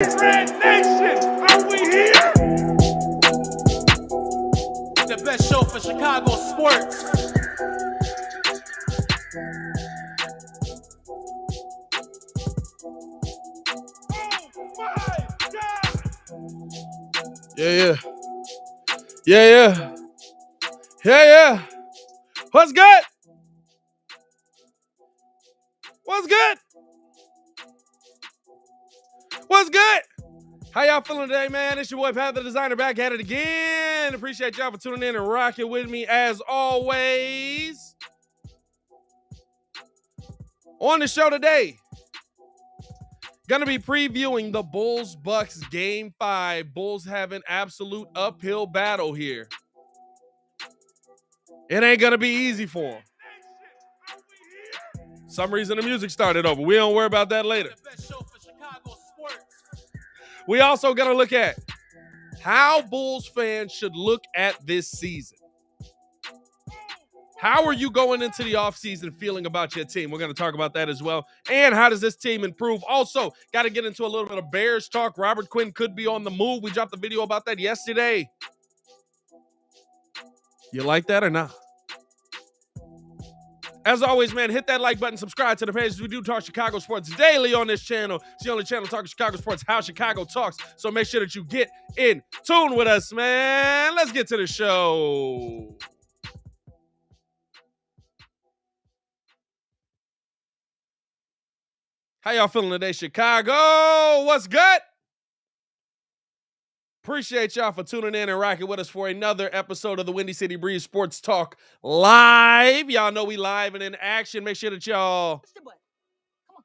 Red Nation, are we here? The best show for Chicago sports. Oh my God! Yeah. What's good? What's good? How y'all feeling today, man? It's your boy Pat the Designer back at it again. Appreciate y'all for tuning in and rocking with me as always. On the show today, gonna be previewing the Bulls-Bucks Game 5. Bulls have an absolute uphill battle here. It ain't gonna be easy for them. Some reason the music started over. We don't worry about that later. The best show for Chicago sports. We also gonna look at how Bulls fans should look at this season. How are you going into the offseason feeling about your team? We're going to talk about that as well. And how does this team improve? Also, got to get into a little bit of Bears talk. Robert Quinn could be on the move. We dropped a video about that yesterday. You like that or not? As always, man, hit that like button, subscribe to the page. We do talk Chicago sports daily on this channel. It's the only channel talking Chicago sports, how Chicago talks. So make sure that you get in tune with us, man. Let's get to the show. How y'all feeling today, Chicago? What's good? Appreciate y'all for tuning in and rocking with us for another episode of the Windy City Breeze Sports Talk Live. Y'all know we live and in action. Make sure that y'all... Push the button. Come on.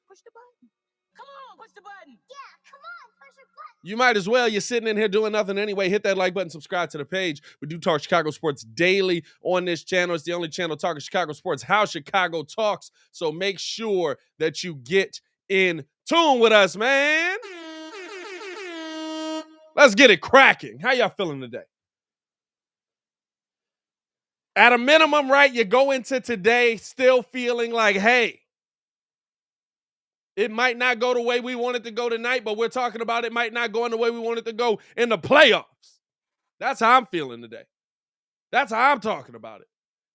Push the button. Come on, push the button. Yeah, come on, push the button. You might as well. You're sitting in here doing nothing anyway. Hit that like button, subscribe to the page. We do talk Chicago sports daily on this channel. It's the only channel talking Chicago sports, how Chicago talks. So make sure that you get in tune with us, man. Let's get it cracking. How y'all feeling today? At a minimum, right, you go into today still feeling like, hey, it might not go the way we want it to go tonight, but we're talking about it might not go in the way we want it to go in the playoffs. That's how I'm feeling today. That's how I'm talking about it.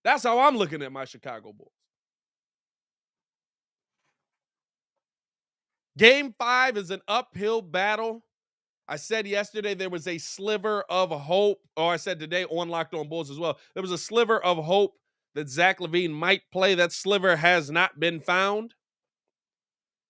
That's how I'm looking at my Chicago Bulls. Game 5 is an uphill battle. I said yesterday there was a sliver of hope, or I said today on Locked On Bulls as well, there was a sliver of hope that Zach LaVine might play. That sliver has not been found.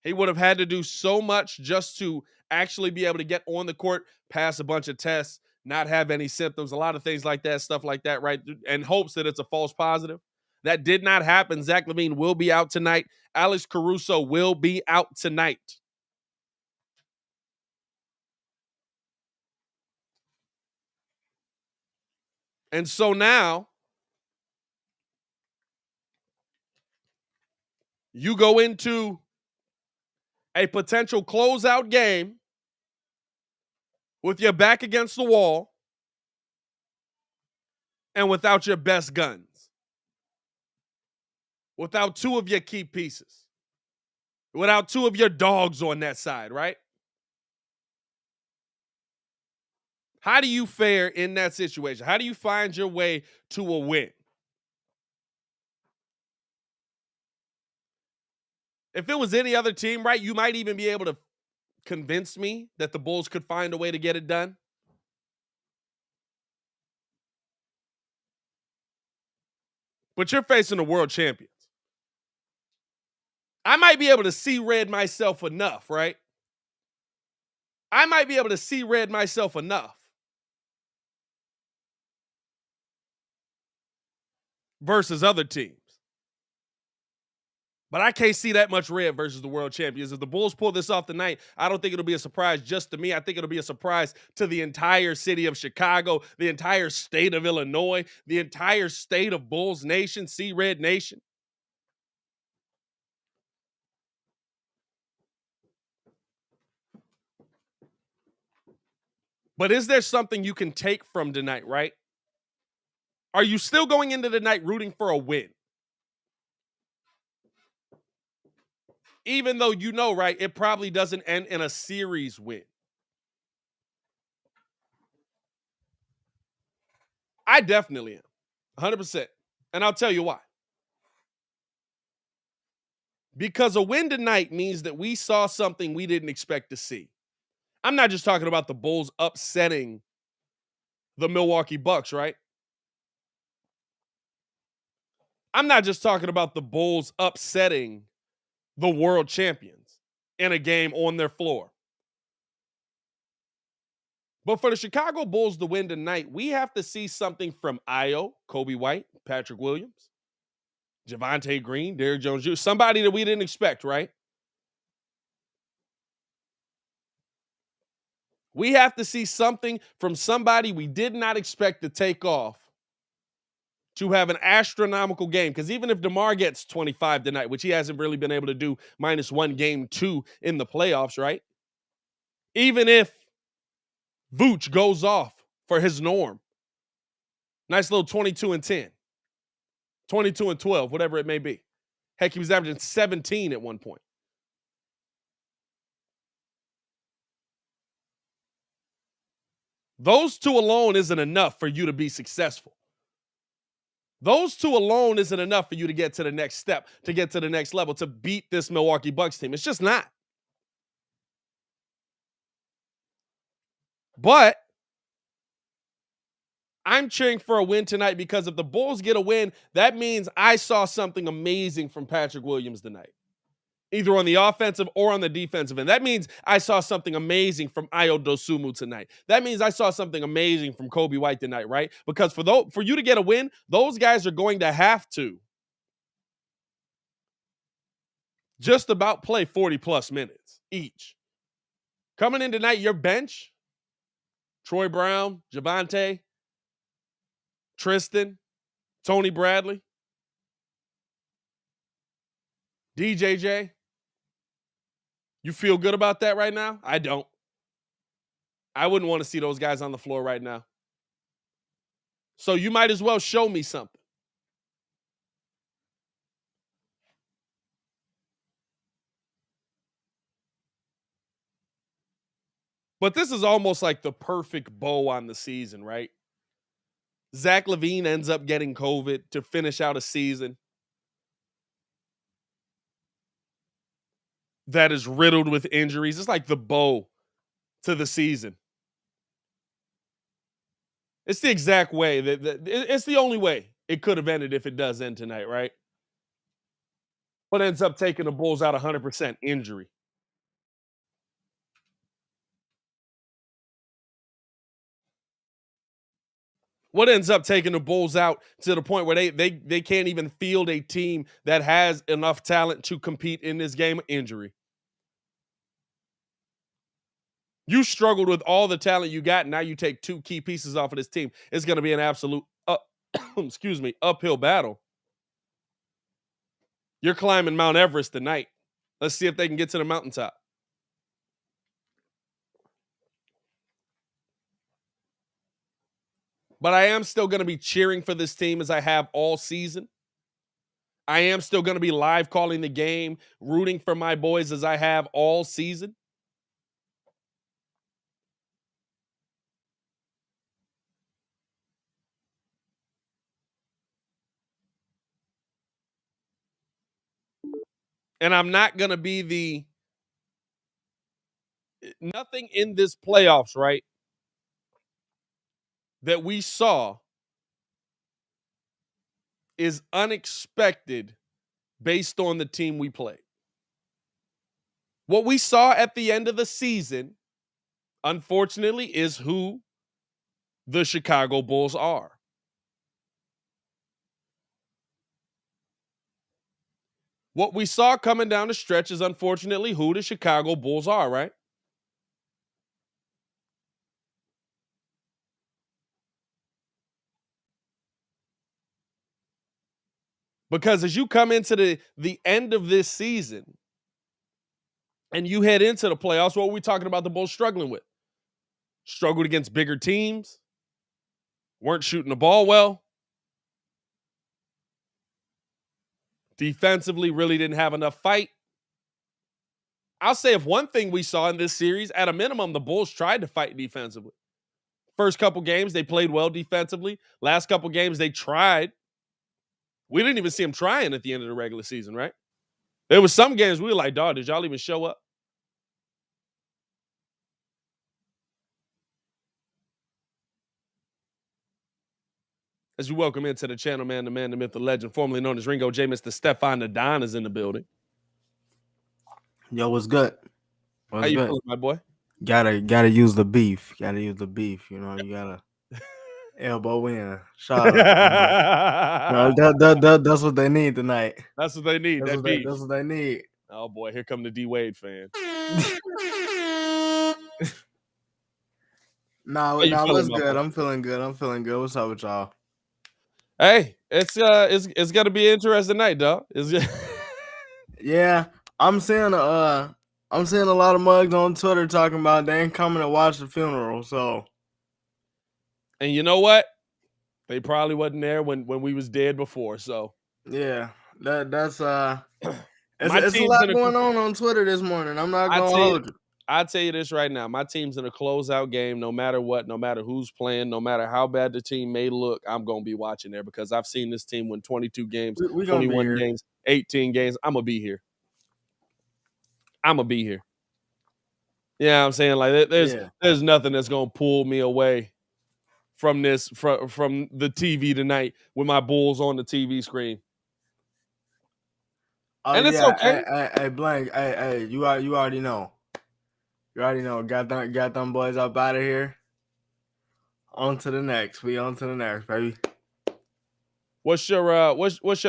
He would have had to do so much just to actually be able to get on the court, pass a bunch of tests, not have any symptoms, a lot of things like that, stuff like that, right? And hopes that it's a false positive. That did not happen. Zach LaVine will be out tonight. Alex Caruso will be out tonight. And so now, you go into a potential closeout game with your back against the wall and without your best guns, without two of your key pieces, without two of your dogs on that side, right? How do you fare in that situation? How do you find your way to a win? If it was any other team, right, you might even be able to convince me that the Bulls could find a way to get it done. But you're facing the world champions. I might be able to see red myself enough, right? I might be able to see red myself enough versus other teams. But I can't see that much red versus the world champions. If the Bulls pull this off tonight, I don't think it'll be a surprise just to me. I think it'll be a surprise to the entire city of Chicago, the entire state of Illinois, the entire state of Bulls Nation, See Red Nation. But is there something you can take from tonight, right? Are you still going into the night rooting for a win? Even though you know, right, it probably doesn't end in a series win. I definitely am, 100%. And I'll tell you why. Because a win tonight means that we saw something we didn't expect to see. I'm not just talking about the Bulls upsetting the Milwaukee Bucks, right? I'm not just talking about the Bulls upsetting the world champions in a game on their floor. But for the Chicago Bulls to win tonight, we have to see something from Ayo, Kobe White, Patrick Williams, Javonte Green, Derrick Jones Jr., somebody that we didn't expect, right? We have to see something from somebody we did not expect to take off to have an astronomical game. Because even if DeMar gets 25 tonight, which he hasn't really been able to do -1 game 2 in the playoffs, right? Even if Vooch goes off for his norm, nice little 22 and 10, 22 and 12, whatever it may be. Heck, he was averaging 17 at one point. Those two alone isn't enough for you to be successful. Those two alone isn't enough for you to get to the next step, to get to the next level, to beat this Milwaukee Bucks team. It's just not. But I'm cheering for a win tonight because if the Bulls get a win, that means I saw something amazing from Patrick Williams tonight, either on the offensive or on the defensive end. That means I saw something amazing from Ayo Dosunmu tonight. That means I saw something amazing from Kobe White tonight, right? Because for you to get a win, those guys are going to have to just about play 40-plus minutes each. Coming in tonight, your bench, Troy Brown, Javonte, Tristan, Tony Bradley, DJJ. You feel good about that right now? I don't. I wouldn't want to see those guys on the floor right now. So you might as well show me something. But this is almost like the perfect bow on the season, right? Zach LaVine ends up getting COVID to finish out a season that is riddled with injuries. It's like the bow to the season. It's the exact way it's the only way it could have ended if it does end tonight, right? But ends up taking the Bulls out 100% injury. What ends up taking the Bulls out to the point where they can't even field a team that has enough talent to compete in this game? Injury. You struggled with all the talent you got, and now you take two key pieces off of this team. It's going to be an absolute, uphill battle. You're climbing Mount Everest tonight. Let's see if they can get to the mountaintop. But I am still going to be cheering for this team as I have all season. I am still going to be live calling the game, rooting for my boys as I have all season. And I'm not going to be nothing in this playoffs, right, that we saw is unexpected based on the team we played. What we saw at the end of the season, unfortunately, is who the Chicago Bulls are. What we saw coming down the stretch is unfortunately who the Chicago Bulls are, right? Because as you come into the end of this season and you head into the playoffs, what are we talking about the Bulls struggling with? Struggled against bigger teams, weren't shooting the ball well, defensively really didn't have enough fight. I'll say if one thing we saw in this series, at a minimum, the Bulls tried to fight defensively. First couple games, they played well defensively. Last couple games, they tried. We didn't even see them trying at the end of the regular season, right? There was some games we were like, dog, did y'all even show up? As we welcome into the channel, man, the myth, the legend, formerly known as Ringo J. Mr. Stefan the Don is in the building. Yo, what's good? How you feeling, my boy? Gotta use the beef. Gotta use the beef. You know, you gotta elbow in. Shout out. That's what they need tonight. That's what they need. That's beef. what they need. Oh boy, here come the D Wade fan. Nah, what's good? I'm feeling good. What's up with y'all? Hey, it's gonna be an interesting night, dog. Yeah, I'm seeing a lot of mugs on Twitter talking about they ain't coming to watch the funeral. So, and you know what? They probably wasn't there when we was dead before. So yeah, that's it's a lot going on Twitter this morning. I'm not gonna hold you. I'll tell you this right now. My team's in a closeout game, no matter what, no matter who's playing, no matter how bad the team may look, I'm going to be watching there because I've seen this team win 22 games, 21 games, 18 games. I'm going to be here. Yeah, I'm saying like there's nothing that's going to pull me away from this from the TV tonight with my Bulls on the TV screen. And it's okay. Hey, Blank. Hey, you already know. You already know. Got them boys up out of here. On to the next. We on to the next, baby. What's your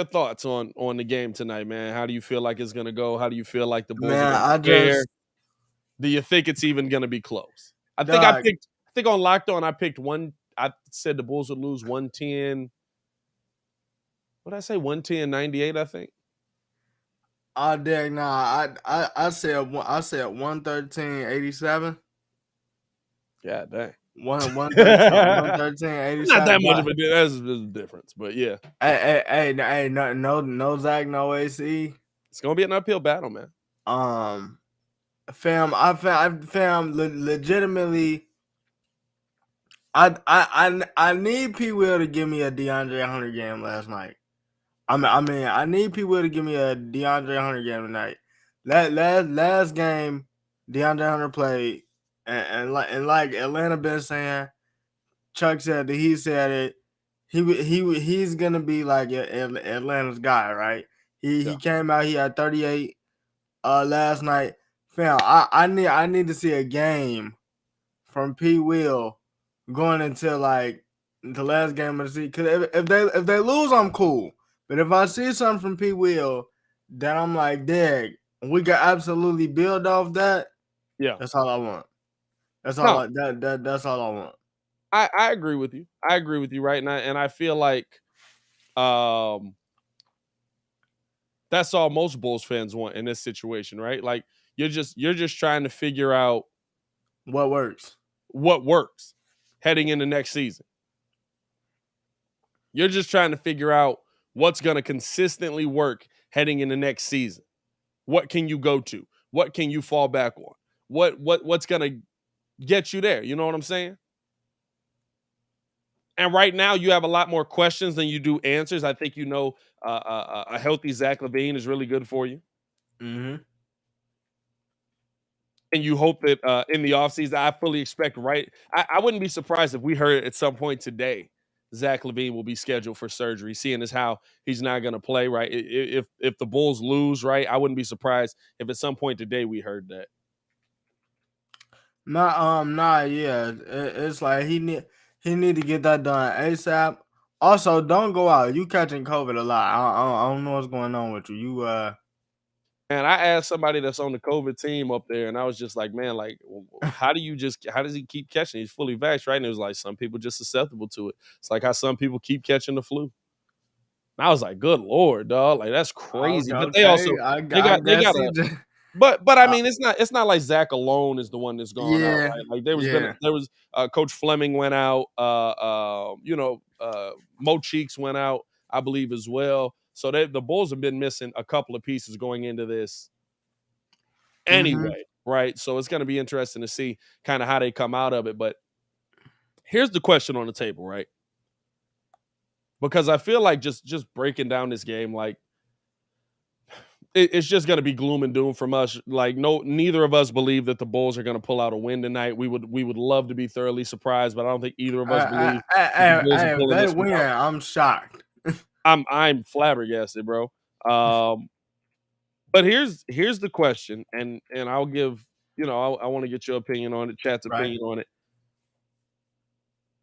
thoughts on the game tonight, man? How do you feel like it's gonna go? How do you feel like the Bulls are gonna do you think it's even gonna be close? I think on Locked On I picked one. I said the Bulls would lose 110. What did I say? 110-98, I think. I said 113-87. Yeah, dang. 113-87. Not that much of a difference, but yeah. Hey, no Zach, no AC. It's gonna be an uphill battle, man. Fam, legitimately. I need P. Will to give me a DeAndre Hunter game last night. I need P. Will to give me a DeAndre Hunter game tonight. Last game, DeAndre Hunter played, and like Atlanta been saying, Chuck said that he said it. He's gonna be like Atlanta's guy, right? He came out. He had 38 last night. Fam, I need to see a game from P. Will going into like the last game of the season. Because if they lose, I'm cool. But if I see something from P. Will, then I'm like, dang, we can absolutely build off that. Yeah, that's all I want. That's all. That's all I want. I agree with you. I agree with you right now, and I feel like that's all most Bulls fans want in this situation, right? Like you're just trying to figure out what works heading into next season. You're just trying to figure out what's going to consistently work heading into next season. What can you go to? What can you fall back on? What's going to get you there? You know what I'm saying? And right now, you have a lot more questions than you do answers. I think a healthy Zach LaVine is really good for you. Mm-hmm. And you hope that in the offseason, I fully expect I wouldn't be surprised if we heard at some point today Zach LaVine will be scheduled for surgery, seeing as how he's not going to play, right? If the Bulls lose, right, I wouldn't be surprised if at some point today we heard that. Yeah. It's like he need to get that done ASAP. Also, don't go out. You catching COVID a lot. I don't know what's going on with you. And I asked somebody that's on the COVID team up there, and I was just like, man, like, how does he keep catching? He's fully vaxxed, right? And it was like, some people just susceptible to it. It's like how some people keep catching the flu. And I was like, good Lord, dog. Like, that's crazy. Okay, but they also, but I mean, it's not like Zach alone is the one that's gone out, right? Like there was Coach Fleming went out, Mo Cheeks went out, I believe as well. So the Bulls have been missing a couple of pieces going into this anyway, right? So it's going to be interesting to see kind of how they come out of it. But here's the question on the table, right? Because I feel like just breaking down this game, like it's just going to be gloom and doom from us. Like neither of us believe that the Bulls are going to pull out a win tonight. We would love to be thoroughly surprised, but I don't think either of us believe that the Bulls are If pulling they this one win, out. I'm shocked. I'm flabbergasted, bro. But here's the question, and I'll give I want to get your opinion on it, chat's Right. opinion on it.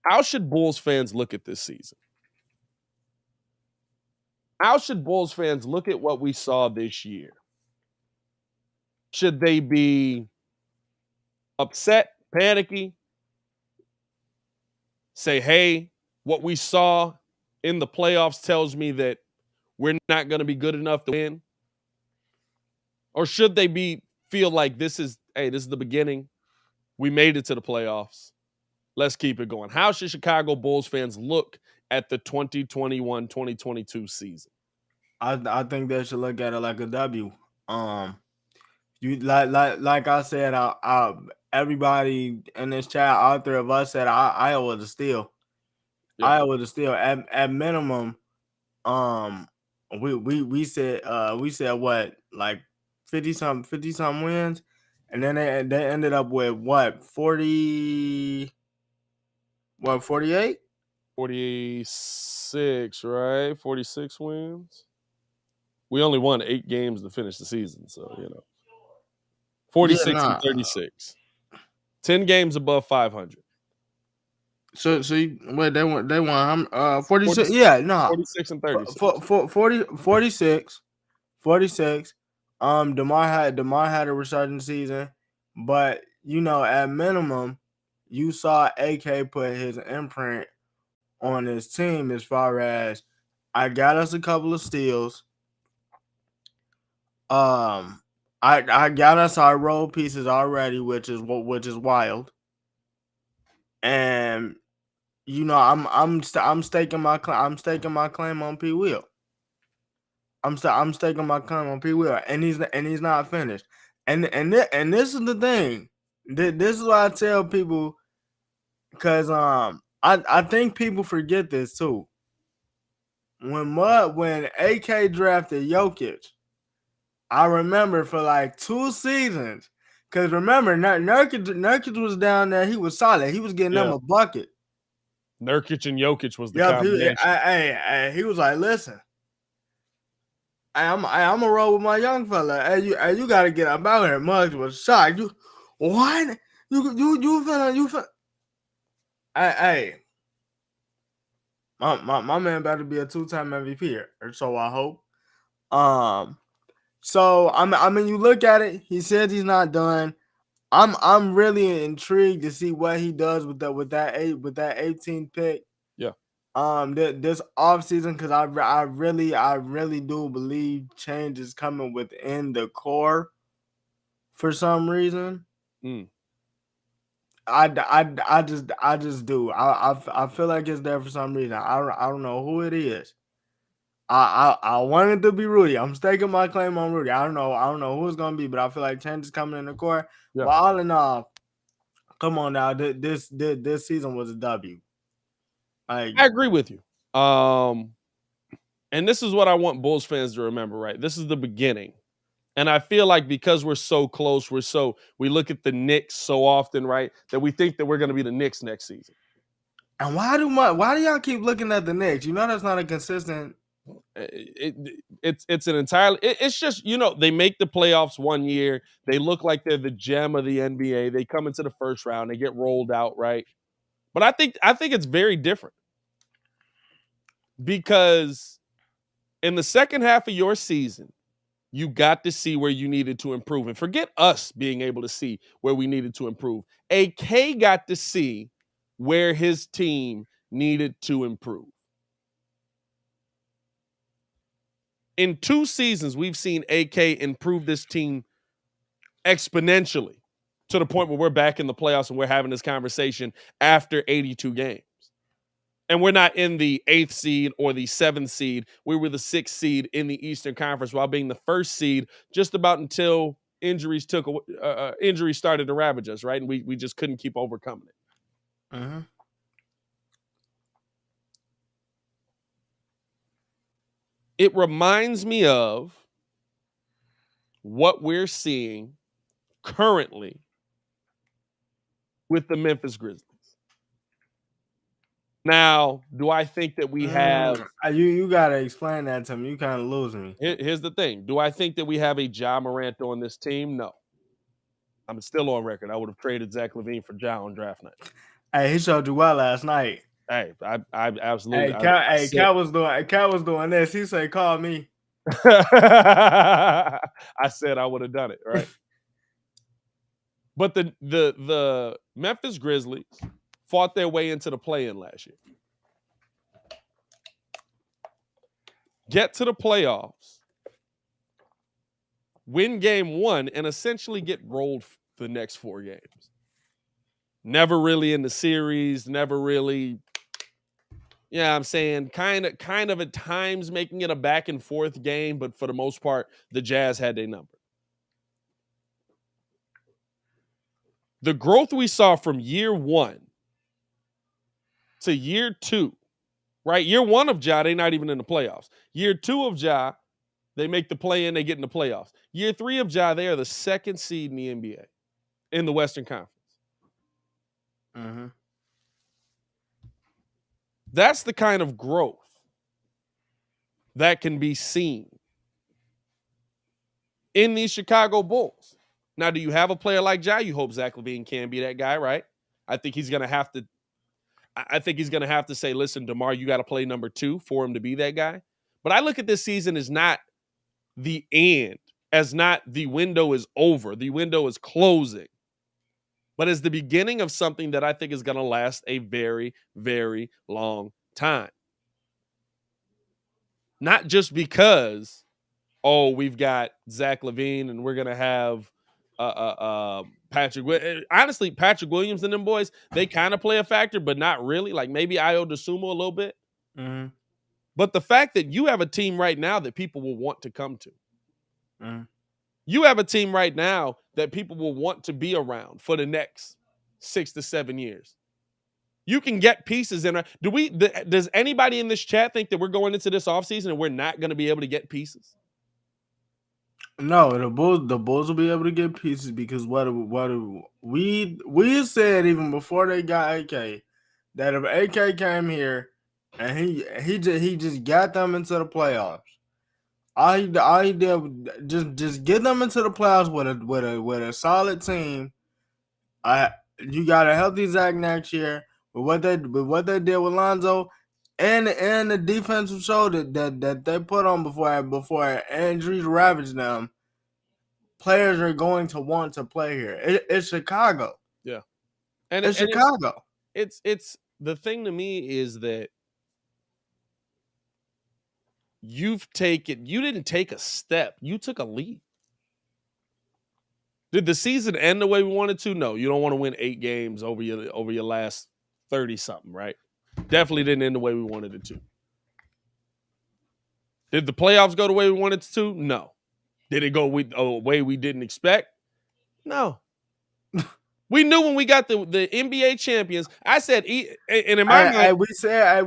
How should Bulls fans look at this season? How should Bulls fans look at what we saw this year? Should they be upset, panicky, say, hey, what we saw in the playoffs tells me that we're not going to be good enough to win? Or should they feel like this is the beginning? We made it to the playoffs. Let's keep it going. How should Chicago Bulls fans look at the 2021-2022 season? I think they should look at it like a W. You like I said, everybody in this chat, all three of us said Iowa to steal. Yeah. Iowa to steal at minimum. We said what, like 50 something wins, and then they ended up with what, 48? 46, right? 46 wins. We only won 8 games to finish the season, so 46 and 36. 10 games above 500. So wait, they won 46. Yeah, no. 46 and 36. 46. DeMar had a resurgent season, but at minimum, you saw AK put his imprint on his team as far as, I got us a couple of steals. I got us our role pieces already, which is wild. And I'm staking my claim on P. Will. I'm staking my claim on P. Will, and he's not finished. And this is the thing. This is what I tell people, because I think people forget this too. When AK drafted Jokic, I remember for like 2 seasons, because remember Nurkic was down there. He was solid. He was getting them a bucket. Nurkic and Jokic was the combination. He was like, listen, I'm gonna roll with my young fella. Hey, you gotta get up out here. Muggs was shocked. You what? You fella. Hey, my man about to be a 2-time MVP, or so I hope. So I mean, you look at it. He said he's not done. I'm really intrigued to see what he does with that 18th pick. Yeah. This offseason, because I really do believe change is coming within the core for some reason. I just do. I feel like it's there for some reason. I don't know who it is. I wanted to be Rudy. I'm staking my claim on Rudy. I don't know who it's gonna be, but I feel like change is coming in the core. Yeah. But all in all, come on now. This season was a W. I agree with you. And this is what I want Bulls fans to remember, right? This is the beginning. And I feel like because we're so close, we look at the Knicks so often, right? That we think that we're going to be the Knicks next season. And why do y'all keep looking at the Knicks? You know that's not a consistent. It's an entirely. It's just they make the playoffs one year. They look like they're the gem of the NBA. They come into the first round. They get rolled out, right? But I think it's very different, because in the second half of your season, you got to see where you needed to improve. And forget us being able to see where we needed to improve. AK got to see where his team needed to improve. In 2 seasons, we've seen AK improve this team exponentially to the point where we're back in the playoffs and we're having this conversation after 82 games. And we're not in the 8th seed or the 7th seed. We were the 6th seed in the Eastern Conference while being the 1st seed just about until injuries injuries started to ravage us, right? And we just couldn't keep overcoming it. Mm-hmm. It reminds me of what we're seeing currently with the Memphis Grizzlies. Now, do I think that we have... You gotta explain that to me. You kind of losing me. Here's the thing. Do I think that we have a Ja Morant on this team? No. I'm still on record. I would have traded Zach LaVine for Ja on draft night. Hey, he showed you well last night. Hey, I absolutely... Cal was doing this. He said, call me. I said I would have done it, right? But the Memphis Grizzlies fought their way into the play-in last year. Get to the playoffs, win game 1, and essentially get rolled the next 4 games. Never really in the series, never really, I'm saying kind of at times making it a back and forth game, but for the most part, the Jazz had their number. The growth we saw from year 1 to year 2, right? Year 1 of Ja, they're not even in the playoffs. Year 2 of Ja, they make the play-in, they get in the playoffs. Year 3 of Ja, they are the 2nd seed in the NBA in the Western Conference. Mm-hmm. That's the kind of growth that can be seen in these Chicago Bulls. Now, do you have a player like Ja? You hope Zach LaVine can be that guy, right? I think he's going to have to say, listen, DeMar, you got to play number 2 for him to be that guy. But I look at this season as not the end, as not the window is over, the window is closing, but as the beginning of something that I think is going to last a very, very long time. Not just because, we've got Zach LaVine and we're going to have Patrick. Honestly, Patrick Williams and them boys, they kind of play a factor, but not really. Like maybe Ayo Dosunmu a little bit. Mm-hmm. But the fact that you have a team right now that people will want to come to. Mm-hmm. You have a team right now that people will want to be around for the next 6 to 7 years. You can get pieces in. Does anybody in this chat think that we're going into this offseason and we're not going to be able to get pieces? No, the Bulls will be able to get pieces because what we said even before they got AK that if AK came here and he just got them into the playoffs. All he did was just get them into the playoffs with a solid team. You got a healthy Zach next year with what they did with Lonzo and the defensive show that they put on before injuries ravaged them. Players are going to want to play here. It's Chicago. Yeah, it's Chicago. It's the thing to me is that you didn't take a step. You took a leap. Did the season end the way we wanted to? No, you don't want to win 8 games over your last 30-something, right? Definitely didn't end the way we wanted it to. Did the playoffs go the way we wanted it to? No. Did it go a way we didn't expect? No. We knew when we got the NBA champions. I said, and in my mind, we said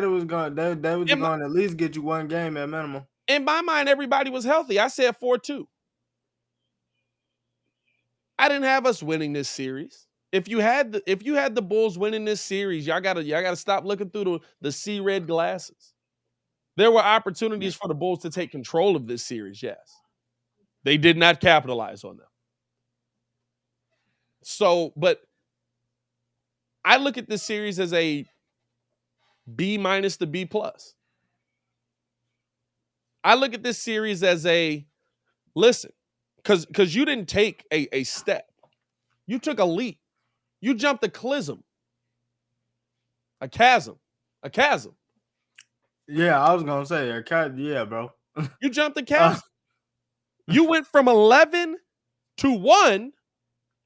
it was going. They was going to at least get you 1 game at minimum. In my mind, everybody was healthy. I said 4-2. I didn't have us winning this series. If you had the Bulls winning this series, y'all gotta stop looking through the sea red glasses. There were opportunities for the Bulls to take control of this series. Yes, they did not capitalize on them. So, but I look at this series as a B- to B+. I look at this series as a listen, because you didn't take a step. You took a leap. You jumped a chasm. A chasm. Yeah, I was gonna say yeah, bro. You jumped a chasm. You went from 11 to 1,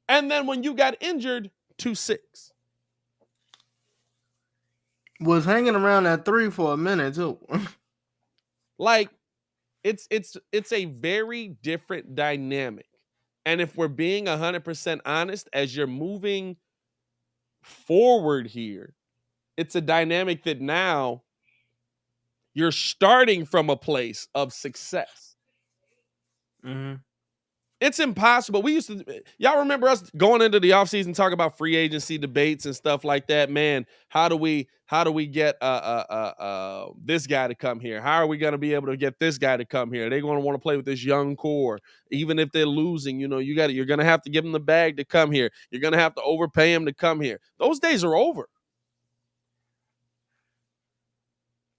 and then when you got injured, to 6. Was hanging around at 3 for a minute too. Like, it's a very different dynamic And if we're being 100% honest, as you're moving forward here, it's a dynamic that now you're starting from a place of success. Mm-hmm. It's impossible. Y'all remember us going into the offseason talking about free agency debates and stuff like that. Man, how do we get this guy to come here? How are we going to be able to get this guy to come here? They're going to want to play with this young core, even if they're losing. You're going to have to give them the bag to come here. You're going to have to overpay them to come here. Those days are over.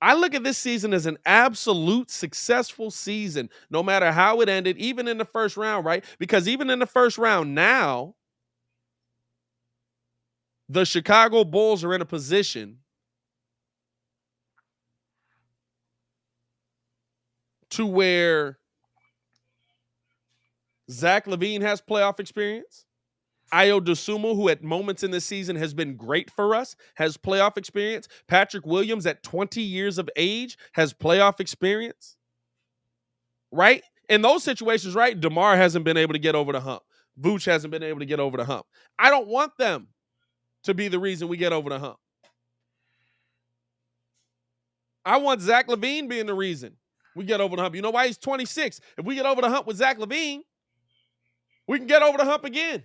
I look at this season as an absolute successful season, no matter how it ended, even in the first round, right? Because even in the first round now, the Chicago Bulls are in a position to where Zach LaVine has playoff experience. Ayo Dosunmu, who at moments in this season has been great for us, has playoff experience. Patrick Williams at 20 years of age has playoff experience. Right? In those situations, right, DeMar hasn't been able to get over the hump. Vooch hasn't been able to get over the hump. I don't want them to be the reason we get over the hump. I want Zach LaVine being the reason we get over the hump. You know why? He's 26. If we get over the hump with Zach LaVine, we can get over the hump again.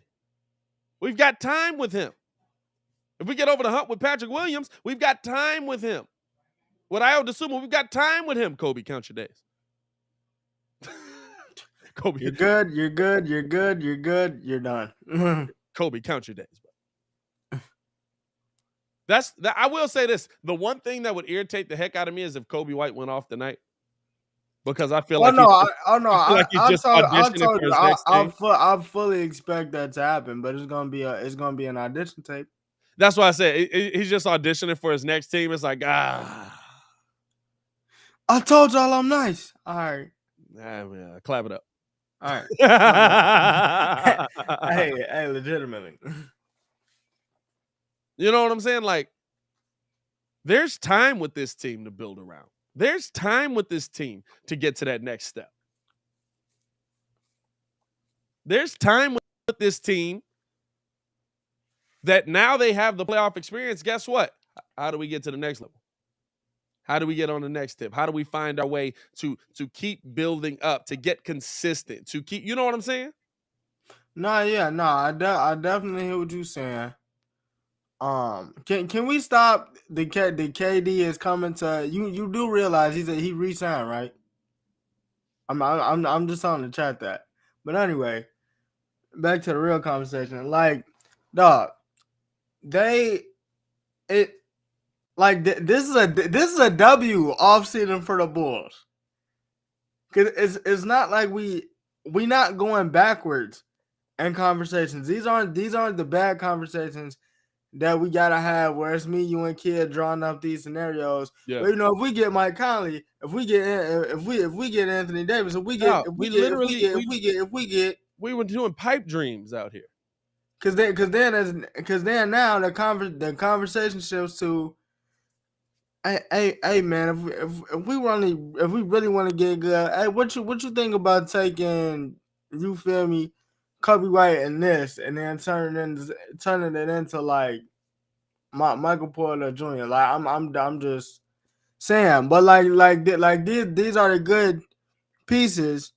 We've got time with him. If we get over the hump with Patrick Williams, we've got time with him. With Ayo Dosunmu, we've got time with him. Kobe, count your days. Kobe, You're good. You're done. Kobe, count your days, bro. I will say this. The one thing that would irritate the heck out of me is if Kobe White went off tonight. Because I feel I fully expect that to happen, but it's gonna be an audition tape. That's why I said he's just auditioning for his next team. It's like, I told y'all I'm nice. All right. Clap it up. All right. hey, legitimately. You know what I'm saying? Like, there's time with this team to build around. There's time with this team to get to that next step. There's time with this team that now they have the playoff experience. Guess what? How do we get to the next level? How do we get on the next tip? How do we find our way to keep building up, to get consistent, to keep, you know what I'm saying? I definitely hear what you're saying. Can we stop the KD is coming to you do realize he re-signed, right? I'm just on the chat that. But anyway, back to the real conversation. Like, dog, this is a W off season for the Bulls. Cause it's not like we not going backwards in conversations. These aren't the bad conversations that we gotta have where it's me, you, and Kid drawing up these scenarios. Yeah. But if we get Mike Conley, if we get Anthony Davis, we were doing pipe dreams out here. Cause then now the conversation shifts to, hey man, if we really want to get good, hey, what you think about taking, you feel me, Kobe White and this, and then turning it into like Michael Porter Jr. Like I'm just saying, but like these are the good pieces.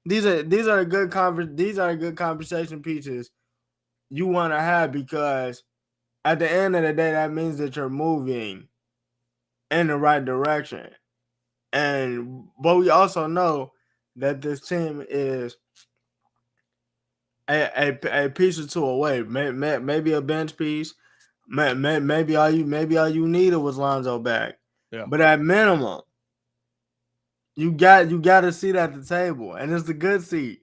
These are the good conversation pieces you want to have, because at the end of the day, that means that you're moving in the right direction. But we also know that this team is a piece or two away, maybe a bench piece, maybe all you needed was Lonzo back. Yeah. But at minimum, you got to sit at the table, and it's a good seat.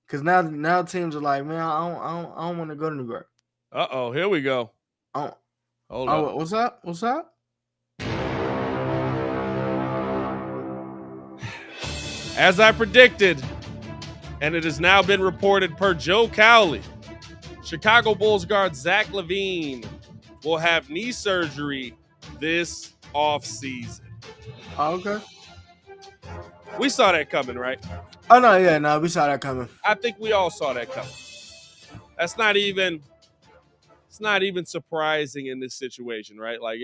Because now teams are like, man, I don't want to go to New York. Here we go. Hold on. What's up? As I predicted, and it has now been reported per Joe Cowley, Chicago Bulls guard Zach LaVine will have knee surgery this offseason. Okay. We saw that coming, right? Oh no, yeah, no, we saw that coming. I think we all saw that coming. That's not even. It's not even surprising in this situation, right? Like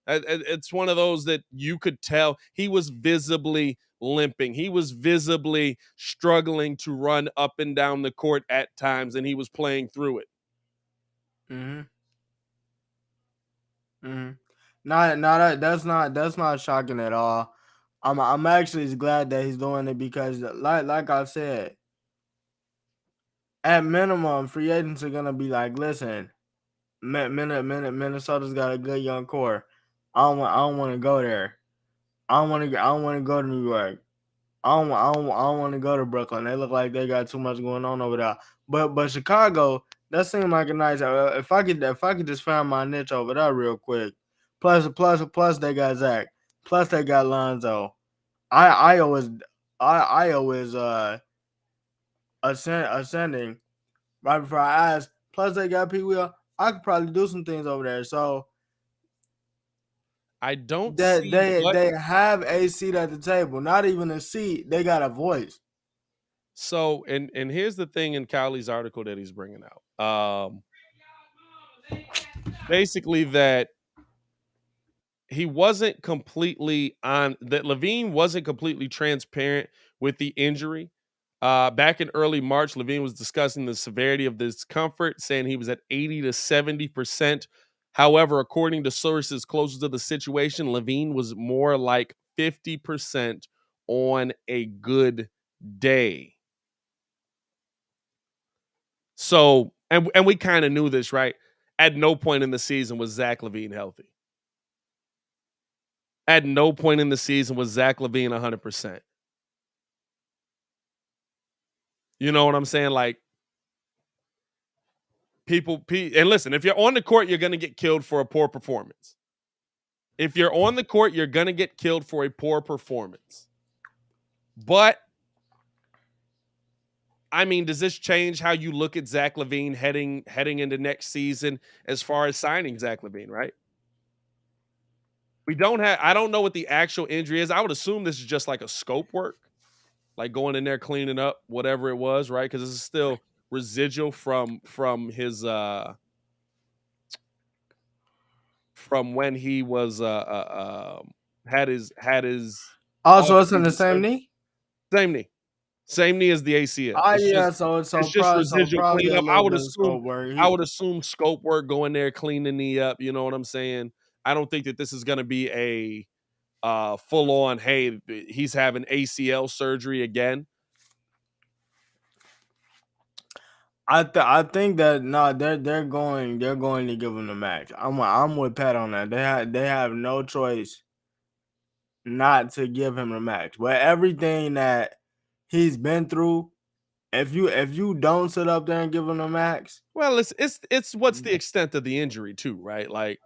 it's one of those that you could tell he was visibly limping. He was visibly struggling to run up and down the court at times, and he was playing through it. Mm-hmm. Mm-hmm. No, that's not shocking at all. I'm actually glad that he's doing it because, like I said, at minimum, free agents are gonna be like, listen, Minnesota's got a good young core. I don't want to go there. I don't want to go to New York. I don't want to go to Brooklyn. They look like they got too much going on over there. But Chicago, that seemed like a nice. If I could just find my niche over there real quick. Plus they got Zach. Plus they got Lonzo. I always ascending right before I asked. Plus they got P. Will. I could probably do some things over there. So I don't see what. they have a seat at the table. Not even a seat. They got a voice. So, and here's the thing in Cowley's article that he's bringing out. Basically that he wasn't completely that Levine wasn't completely transparent with the injury. Back in early March, Levine was discussing the severity of discomfort, saying he was at 80 to 70%. However, according to sources closer to the situation, Levine was more like 50% on a good day. So, and we kind of knew this, right? At no point in the season was Zach LaVine healthy. At no point in the season was Zach LaVine 100%. You know what I'm saying? Like, and listen, if you're on the court, you're going to get killed for a poor performance. If you're on the court, you're going to get killed for a poor performance. But, I mean, does this change how you look at Zach LaVine heading into next season as far as signing Zach LaVine, right? I don't know what the actual injury is. I would assume this is just like a scope work, like going in there cleaning up whatever it was, right? Because this is still residual from his from when he was had his Also, it's in the off-season same surgery. knee. Same knee as the ACL. Oh It's yeah, just it's just residual probably a cleanup. I little would bit of assume scope work. I would assume scope work, going there, clean the knee up. You know what I'm saying? I don't think that this is going to be a full on. Hey, he's having ACL surgery again. I think that no, they're going to give him the max. I'm with Pat on that. They have no choice not to give him the max. But everything that he's been through, if you don't sit up there and give him the max, Well, it's what's the extent of the injury too, right? Like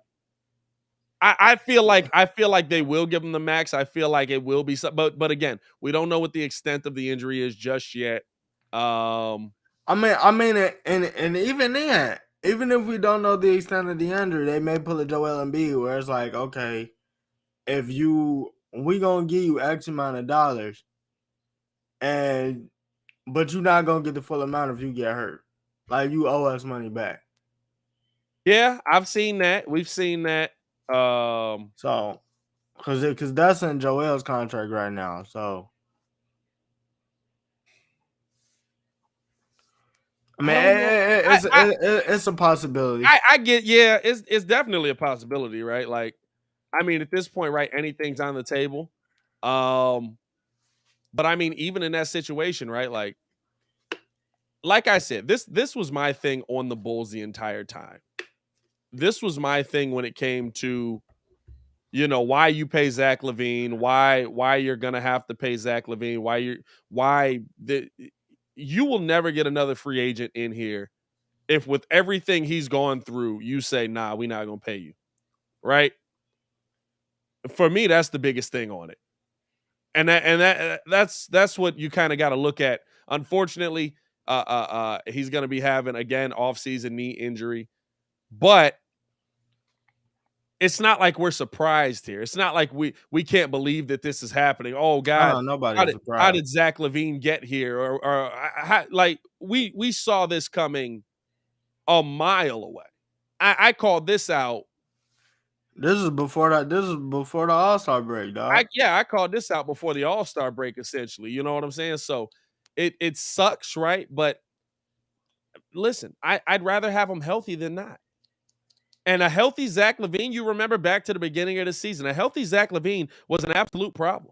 I feel like they will give him the max. I feel like it will be but again, we don't know what the extent of the injury is just yet. I mean, and even then, even if we don't know the extent of the injury, they may pull a Joel Embiid where it's like, okay, we gonna give you X amount of dollars, but you're not gonna get the full amount if you get hurt. Like you owe us money back. Yeah, I've seen that. We've seen that. So, because that's in Joel's contract right now. So, I mean, I don't know. it's a possibility. I get, yeah, it's definitely a possibility, right? Like, I mean, at this point, right, anything's on the table. But I mean, even in that situation, right, like I said, this was my thing on the Bulls the entire time. This was my thing when it came to, you know, why you pay Zach LaVine, why you're gonna have to pay Zach LaVine, you will never get another free agent in here if with everything he's gone through, you say, nah, we're not gonna pay you. Right? For me, that's the biggest thing on it. And that's what you kind of got to look at. Unfortunately, he's gonna be having again off-season knee injury. But it's not like we're surprised here. It's not like we can't believe that this is happening. Oh God, Nobody's how surprised. did Zach LaVine get here? Like we saw this coming a mile away. I called this out. This is before the All-Star break, dog. I called this out before the All-Star break, essentially. You know what I'm saying? So it sucks, right? But listen, I'd rather have him healthy than not. And a healthy Zach LaVine, you remember back to the beginning of the season, a healthy Zach LaVine was an absolute problem.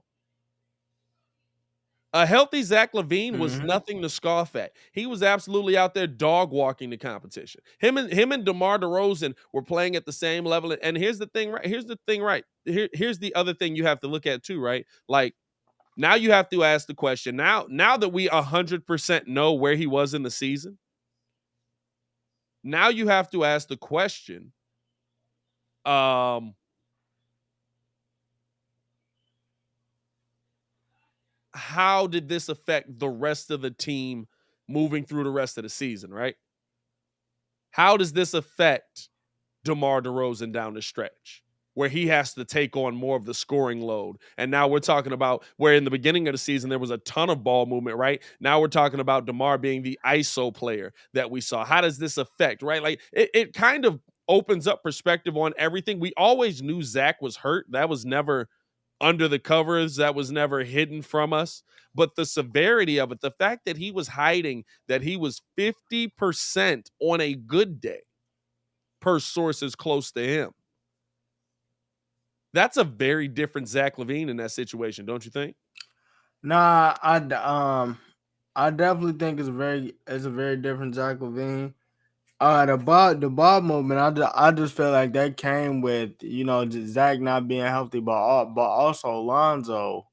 A healthy Zach LaVine was nothing to scoff at. He was absolutely out there dog walking the competition. Him and DeMar DeRozan were playing at the same level. And here's the thing, right? Here's the other thing you have to look at too, right? Like now you have to ask the question. Now that we 100% know where he was in the season, now you have to ask the question. How did this affect the rest of the team moving through the rest of the season, right? How does this affect DeMar DeRozan down the stretch where he has to take on more of the scoring load? And now we're talking about where in the beginning of the season there was a ton of ball movement, right? Now we're talking about DeMar being the ISO player that we saw. How does this affect, right? Like it kind of opens up perspective on everything. We always knew Zach was hurt. That was never under the covers. That was never hidden from us. But the severity of it, the fact that he was hiding that he was 50% on a good day per sources close to him. That's a very different Zach LaVine in that situation, don't you think? Nah, I definitely think it's a very different Zach LaVine. The Bob movement, I just feel like that came with just Zach not being healthy, but also Lonzo,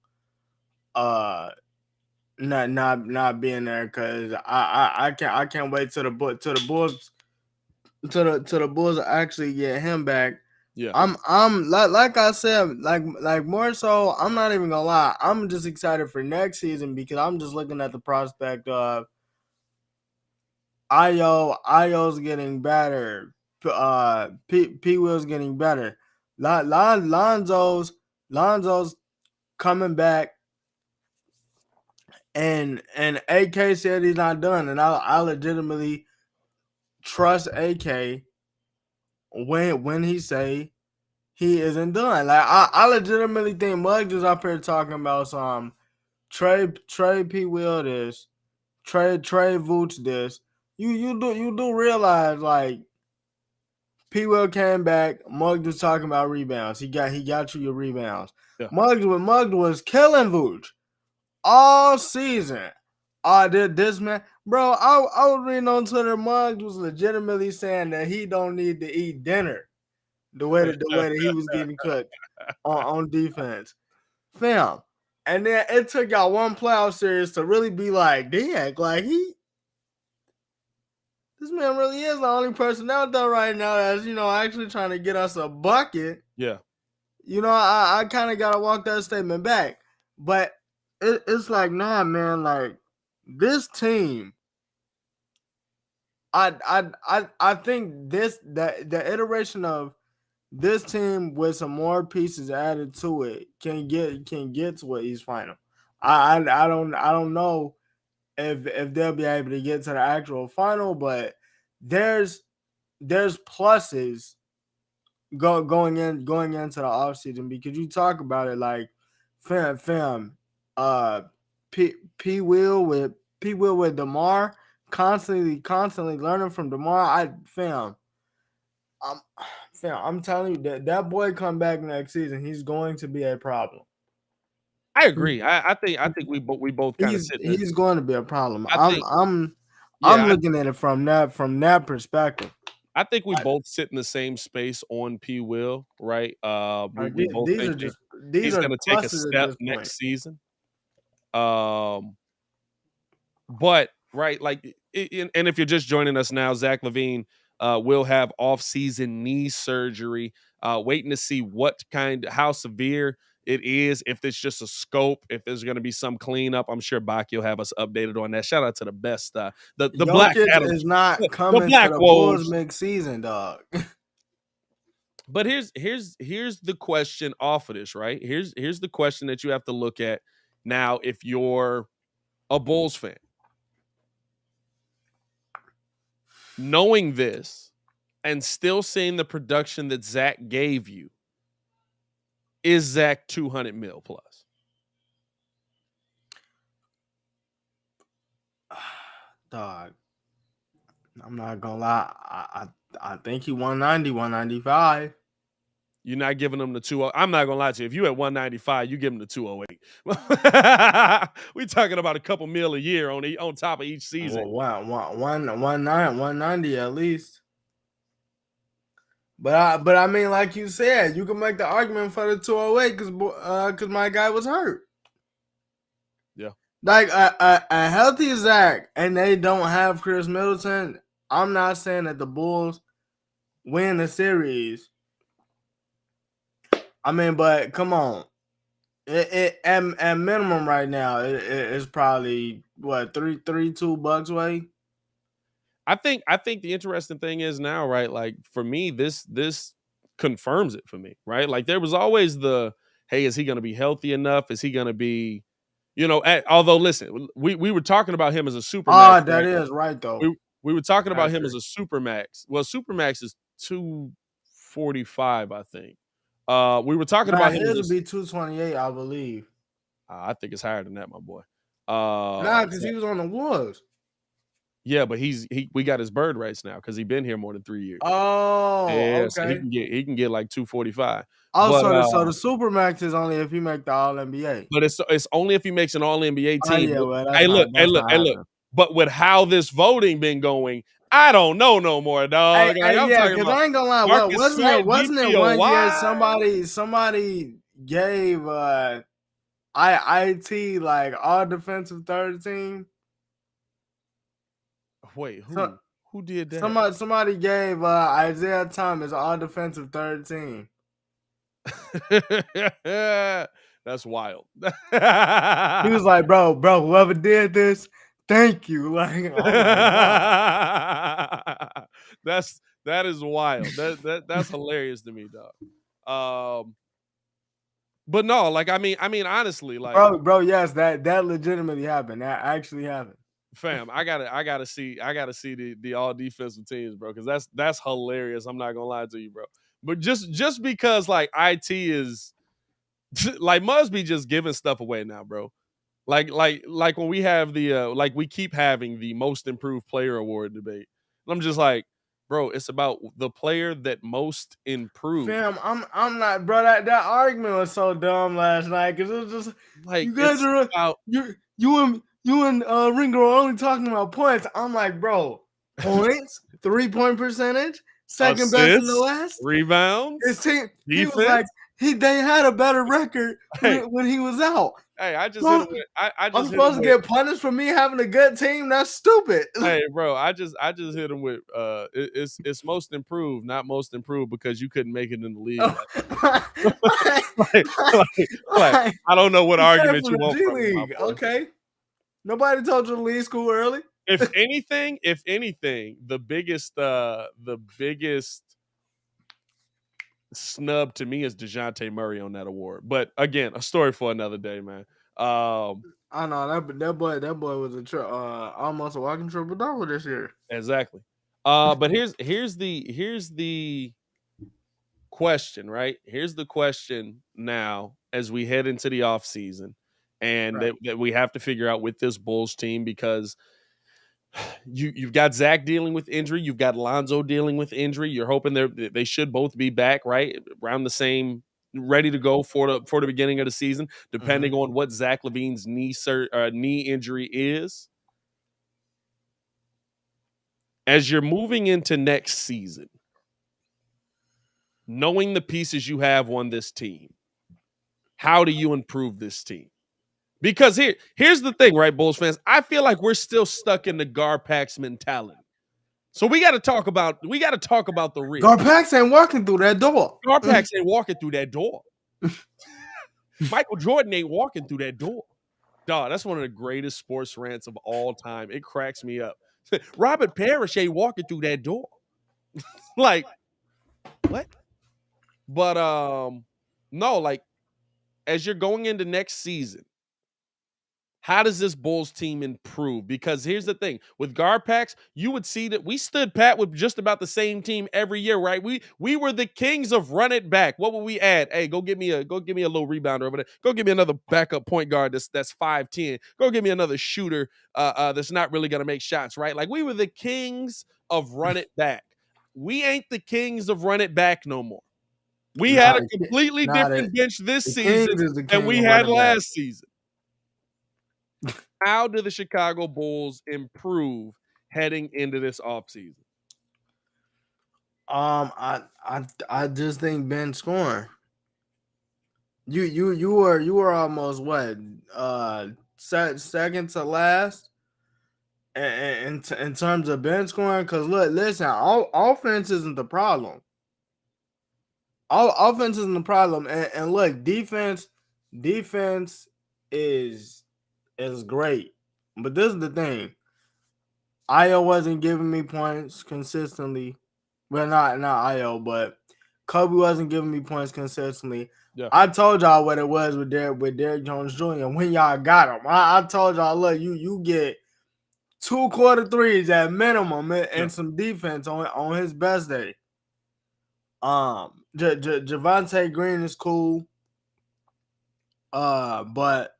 not being there because I can't wait till the Bulls actually get him back. Yeah, I'm like I said, like more so. I'm not even gonna lie. I'm just excited for next season because I'm just looking at the prospect of Io's getting better. P Will's getting better. Lonzo's coming back, and AK said he's not done, and I legitimately trust AK when he say he isn't done. Like I legitimately think Muggs is up here talking about some Trey P Will this, Trey Vooch this. You do realize like P Will came back. Muggs was talking about rebounds. He got you your rebounds. yeah. Muggs was killing Vooch all season. This man, bro. I was reading on Twitter. Muggs was legitimately saying that he don't need to eat dinner the way that he was getting cooked on defense, fam. And then it took y'all one playoff series to really be like, damn, like this man really is the only person out there right now that's actually trying to get us a bucket. Yeah. I kind of gotta walk that statement back, but it's like, nah, man, like this team. I think the iteration of this team with some more pieces added to it can get to an East final. I don't know if they'll be able to get to the actual final, but there's pluses going into the offseason because you talk about it like fam P Will with DeMar constantly learning from DeMar. I'm telling you that boy come back next season, he's going to be a problem. I agree. I think we both kind of sit there. He's going to be a problem. I I'm looking at it from that perspective. I think we both sit in the same space on P Will, right? We both These think are just he's going to take a pluses at step this point. next season. But right, like, and if you're just joining us now, Zach LaVine will have off-season knee surgery. Waiting to see how severe it is, if it's just a scope, if there's going to be some cleanup. I'm sure Baki will have us updated on that. Shout out to the best, the Black Jokic Adam is not the coming Black to the Wolves. Bulls mid-season, dog. But here's the question off of this, right? Here's the question that you have to look at now if you're a Bulls fan. Knowing this and still seeing the production that Zach gave you, is Zach 200 mil plus? Dog, I'm not gonna lie. I think he 190, 195. You're not giving him the 208. I'm not gonna lie to you. If you at 195, you give him the 208. We talking about a couple mil a year on top of each season. Well, 190 at least. But I mean, like you said, you can make the argument for the 208 because my guy was hurt. Yeah. Like a healthy Zach, and they don't have Chris Middleton. I'm not saying that the Bulls win the series. I mean, but come on, at minimum right now, it's probably what $2 away. I think the interesting thing is now, right? Like for me, this confirms it for me, right? Like there was always the, hey, is he going to be healthy enough? Is he going to be, although listen, we were talking about him as a super max. That is right though. We were talking about him true. as a super max. Well, super max is 245, I think. We were talking about him his as would be 228, I believe. I think it's higher than that, my boy. Because he was on the Wolves. Yeah, but we got his bird rights now because he's been here more than 3 years. Oh, Yeah, okay. so he can get like 245. Also, so the Supermax is only if he make the All NBA. But it's only if he makes an All NBA team. Yeah, well, hey, look. But with how this voting been going, I don't know no more, dog. Yeah, because I ain't gonna lie. Wasn't it one year somebody gave IT like all defensive third team? Wait, who did that? Somebody gave Isaiah Thomas all defensive third team. That's wild. He was like, bro, whoever did this, thank you. Like, oh my God. that is wild. That's hilarious to me, dog. But no, like I mean honestly, like bro, yes, that legitimately happened. That actually happened. Fam, I gotta see the all defensive teams, bro, because that's hilarious. I'm not gonna lie to you, bro. But just because like IT is like Must be just giving stuff away now, bro. Like when we have the like we keep having the most improved player award debate. And I'm just like, bro, it's about the player that most improved. Fam, I'm not, bro. That argument was so dumb last night because it was just like you guys are about, you and Ringo are only talking about points. I'm like, bro, points, 3-point percentage, second assists, best in the West, rebounds. His team, defense. He was like, they had a better record when he was out. Hey, I just hit him with, I'm supposed to get punished for me having a good team. That's stupid. Hey, bro, I just hit him with it's most improved, not most improved because you couldn't make it in the league. Like, I don't know what argument you want from me. Okay, nobody told you to leave school early. If anything, the biggest snub to me is DeJounte Murray on that award. But again, a story for another day, man. I know that boy was almost a walking triple double this year. Exactly. But here's the question, right? Here's the question now as we head into the off season, and that we have to figure out with this Bulls team because you've got Zach dealing with injury, you've got Lonzo dealing with injury. You're hoping they should both be back right around the same, ready to go for the beginning of the season, depending on what Zach LaVine's knee injury is. As you're moving into next season, knowing the pieces you have on this team, how do you improve this team? Because here's the thing, right, Bulls fans? I feel like we're still stuck in the Garpax mentality. So we got to talk about the real. Garpax ain't walking through that door. Garpax ain't walking through that door. Michael Jordan ain't walking through that door. Dog, that's one of the greatest sports rants of all time. It cracks me up. Robert Parrish ain't walking through that door. Like, what? But no, like as you're going into next season, how does this Bulls team improve? Because here's the thing: with Garpax, you would see that we stood pat with just about the same team every year, right? We were the kings of run it back. What would we add? Hey, go give me a little rebounder over there. Go give me another backup point guard that's 5'10". Go give me another shooter that's not really gonna make shots, right? Like we were the kings of run it back. We ain't the kings of run it back no more. We had Nah, a completely nah, different bench this the season Kings is the than king we of had running back. last season. How do the Chicago Bulls improve heading into this offseason? I just think Ben scoring. You were almost what second to last in terms of bench scoring. Because look, listen, offense isn't the problem. Offense isn't the problem, and look, defense is great. But this is the thing: Io wasn't giving me points consistently. Well, not Io, but Kobe wasn't giving me points consistently. Yeah. I told y'all what it was with Derrick Jones Jr. when y'all got him. I told y'all, look, you get 2 quarter threes at minimum and Yeah. some defense on his best day. Javante Green is cool. But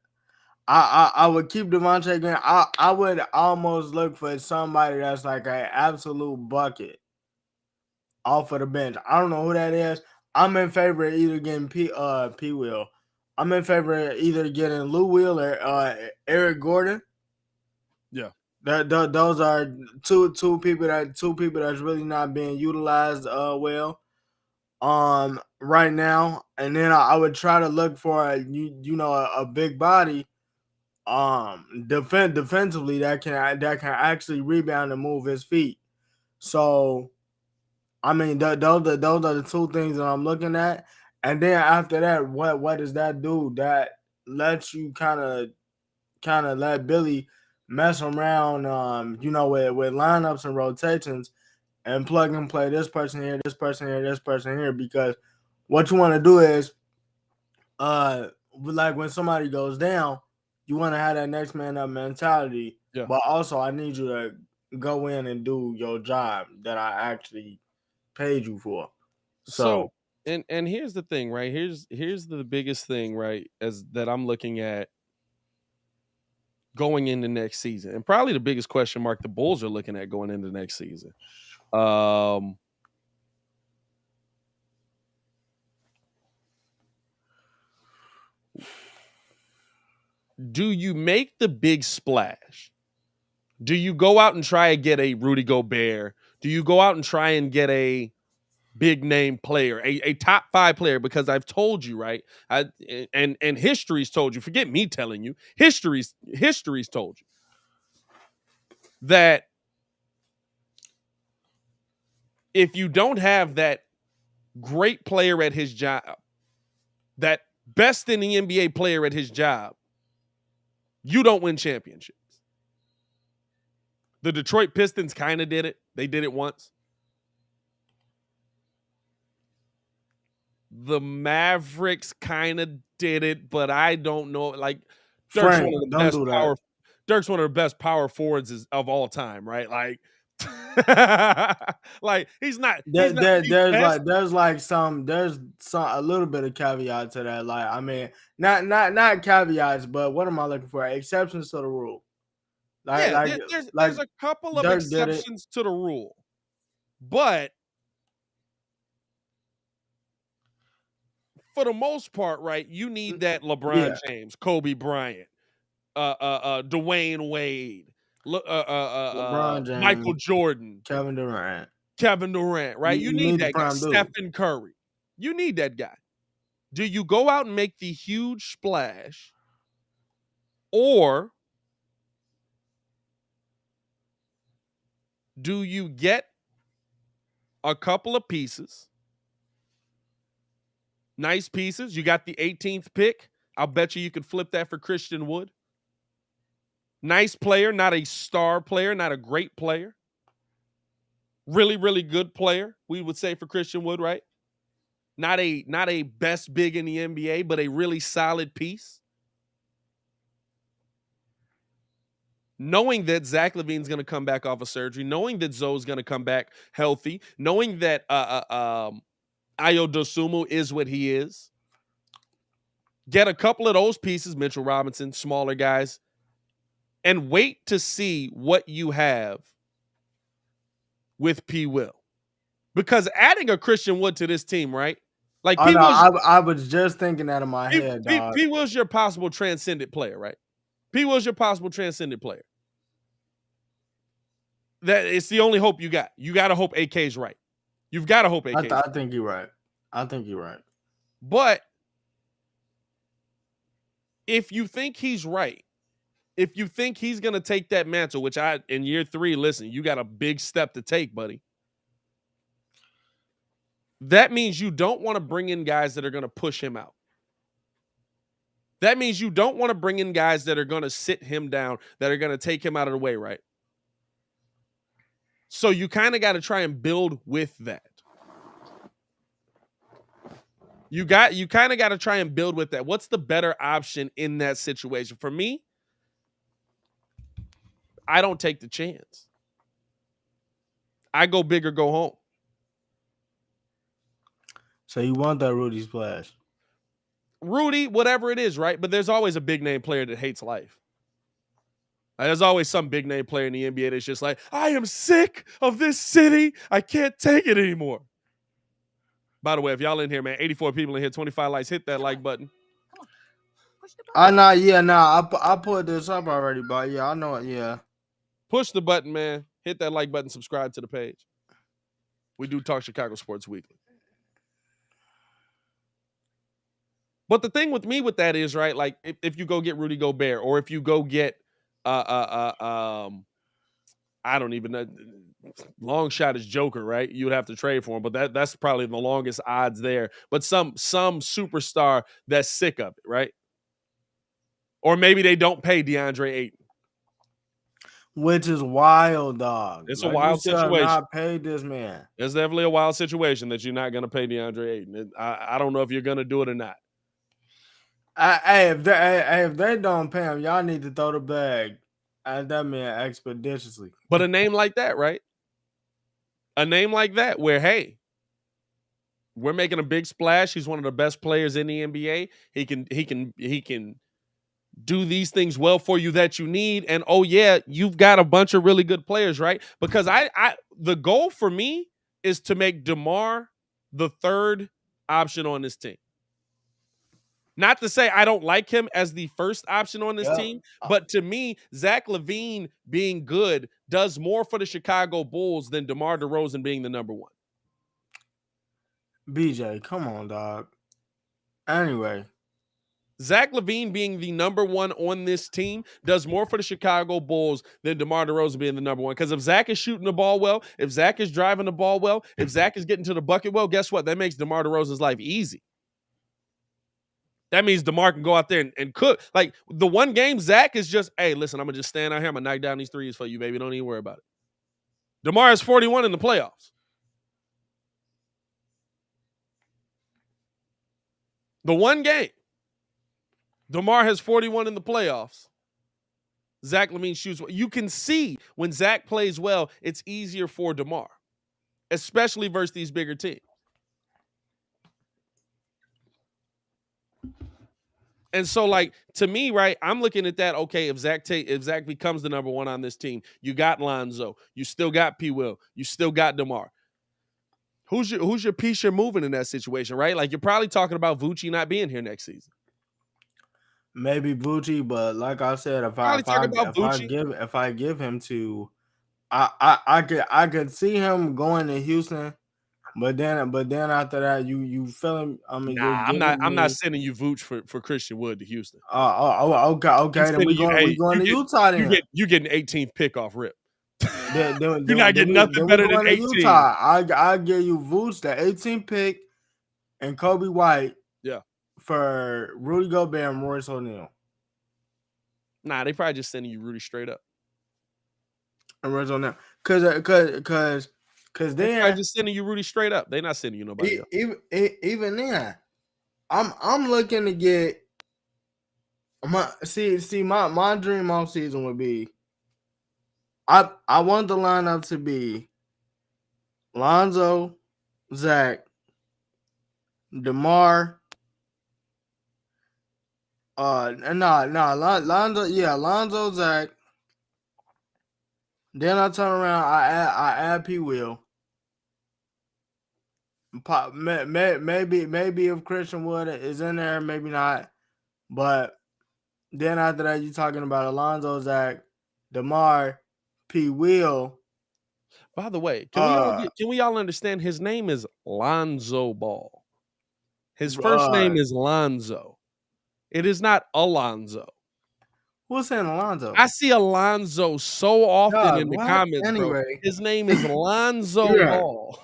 I would keep Devontae Green. I would almost look for somebody that's like an absolute bucket off of the bench. I don't know who that is. I'm in favor of either getting P Will. I'm in favor of either getting Lou Will or Eric Gordon. Yeah. Those are two people that's really not being utilized well right now. And then I would try to look for a big body defensively that can actually rebound and move his feet. So I mean, those are the two things that I'm looking at. And then after that, what does that do? That lets you kind of let Billy mess around, with lineups and rotations and plug and play this person here, this person here, this person here. Because what you want to do is, like when somebody goes down, you want to have that next man up mentality. Yeah. But also, I need you to go in and do your job that I actually paid you for. So So and here's the thing, right? Here's the biggest thing, right? As that I'm looking at going into next season. And probably the biggest question mark the Bulls are looking at going into next season. Do you make the big splash? Do you go out and try and get a Rudy Gobert? Do you go out and try and get a big name player, a top 5 player? Because I've told you, right? And history's told you. Forget me telling you. History's told you that if you don't have that great player at his job, that best in the NBA player at his job, you don't win championships. The Detroit Pistons kind of did it. They did it once. The Mavericks kind of did it, but I don't know. Like Dirk's Frank, one of the don't best do that. Dirk's one of the best power forwards of all time, right? Like, like he's not the best. There's some a little bit of caveat to that. Like, I mean, not caveats, but what am I looking for? Exceptions to the rule. Like Yeah, like there's a couple of Dirk did it. exceptions to the rule, but for the most part, right, you need that LeBron Yeah, James, Kobe Bryant, Dwayne Wade, LeBron Michael James, Jordan, Kevin Durant. Kevin Durant, right? You You need need the that guy. prime dude. Stephen Curry. You need that guy. Do you go out and make the huge splash, or do you get a couple of pieces, nice pieces? You got the 18th pick. I'll bet you could flip that for Christian Wood. Nice player, not a star player, not a great player. Really, really good player, we would say for Christian Wood, right? Not a best big in the NBA, but a really solid piece. Knowing that Zach LaVine's going to come back off of surgery, knowing that Zoe's going to come back healthy, knowing that Ayo Dosunmu is what he is. Get a couple of those pieces, Mitchell Robinson, smaller guys, and wait to see what you have with P. Will. Because adding a Christian Wood to this team, right? Like Oh P. no, Will's, I was just thinking that in my head, dog. P. Will's your possible transcendent player, right? P. Will's your possible transcendent player. That it's the only hope you got. You got to hope AK's right. You've got to hope AK's right. I think you're right. I think you're right. But if you think he's right, if you think he's going to take that mantle, which in year 3, listen, you got a big step to take, buddy. That means you don't want to bring in guys that are going to push him out. That means you don't want to bring in guys that are going to sit him down, that are going to take him out of the way, right? So you kind of got to try and build with that. You kind of got to try and build with that. What's the better option in that situation? For me, I don't take the chance. I go big or go home. So you want that Rudy splash? Rudy, whatever it is, right? But there's always a big name player that hates life. There's always some big name player in the NBA that's just like, I am sick of this city. I can't take it anymore. By the way, if y'all in here, man, 84 people in here, 25 likes, hit that like button. Come on. Push the button. I put this up already, but yeah, I know it. Yeah. Push the button, man. Hit that like button, subscribe to the page. We do talk Chicago sports weekly. But the thing with me with that is, right, like if you go get Rudy Gobert, or if you go get I don't even know, long shot is Joker, right? You would have to trade for him, but that's probably the longest odds there. But some superstar that's sick of it, right? Or maybe they don't pay DeAndre Ayton. Which is wild, dog. It's a wild situation. Not paid this man. It's definitely a wild situation that you're not going to pay DeAndre Ayton. I don't know if you're going to do it or not. Hey, if they don't pay him, y'all need to throw the bag at that man expeditiously. But a name like that, right? A name like that where, hey, we're making a big splash. He's one of the best players in the NBA. He can do these things well for you that you need. And oh yeah, you've got a bunch of really good players, right? Because the goal for me is to make DeMar the third option on this team. Not to say I don't like him as the first option on this team, but to me, Zach LaVine being good does more for the Chicago Bulls than DeMar DeRozan being the number 1. BJ, come on, dog. Anyway. Zach LaVine being the number 1 on this team does more for the Chicago Bulls than DeMar DeRozan being the number 1. Because if Zach is shooting the ball well, if Zach is driving the ball well, if Zach is getting to the bucket well, guess what? That makes DeMar DeRozan's life easy. That means DeMar can go out there and cook. Like, the one game, Zach is just, hey, listen, I'm going to just stand out here. I'm going to knock down these threes for you, baby. Don't even worry about it. DeMar is 41 in the playoffs. The one game, DeMar has 41 in the playoffs. Zach LaVine shoots. You can see when Zach plays well, it's easier for DeMar, especially versus these bigger teams. And so, like, to me, right, I'm looking at that, okay, if Zach becomes the number 1 on this team, you got Lonzo, you still got P. Will, you still got DeMar. Who's your piece you're moving in that situation, right? Like, you're probably talking about Vucci not being here next season. Maybe Vucci, but like I said, if I give him to, I could see him going to Houston, but then after that, you feel him. I mean, I'm not sending you Vooch for Christian Wood to Houston. Okay. Then we going to Utah. Then you get an 18th pick off rip. You're not getting nothing better than 18. Utah. I give you Vooch, the 18th pick, and Kobe White. Yeah. For Rudy Gobert and Royce O'Neal. Nah, they probably just sending you Rudy straight up. And Royce O'Neal. Cause Cause They then probably just sending you Rudy straight up. They're not sending you nobody else. even then, I'm looking to get my dream off season would be I want the lineup to be Lonzo, Zach, DeMar. Lonzo, Zach. Then I turn around, I add P. Will. Maybe if Christian Wood is in there, maybe not. But then after that, you're talking about Alonzo, Zach, DeMar, P. Will. By the way, can we all understand his name is Lonzo Ball? His first name is Lonzo. It is not Alonzo. Who's saying Alonzo? I see Alonzo so often in the what? comments, bro. Anyway. His name is Lonzo Yeah. Ball.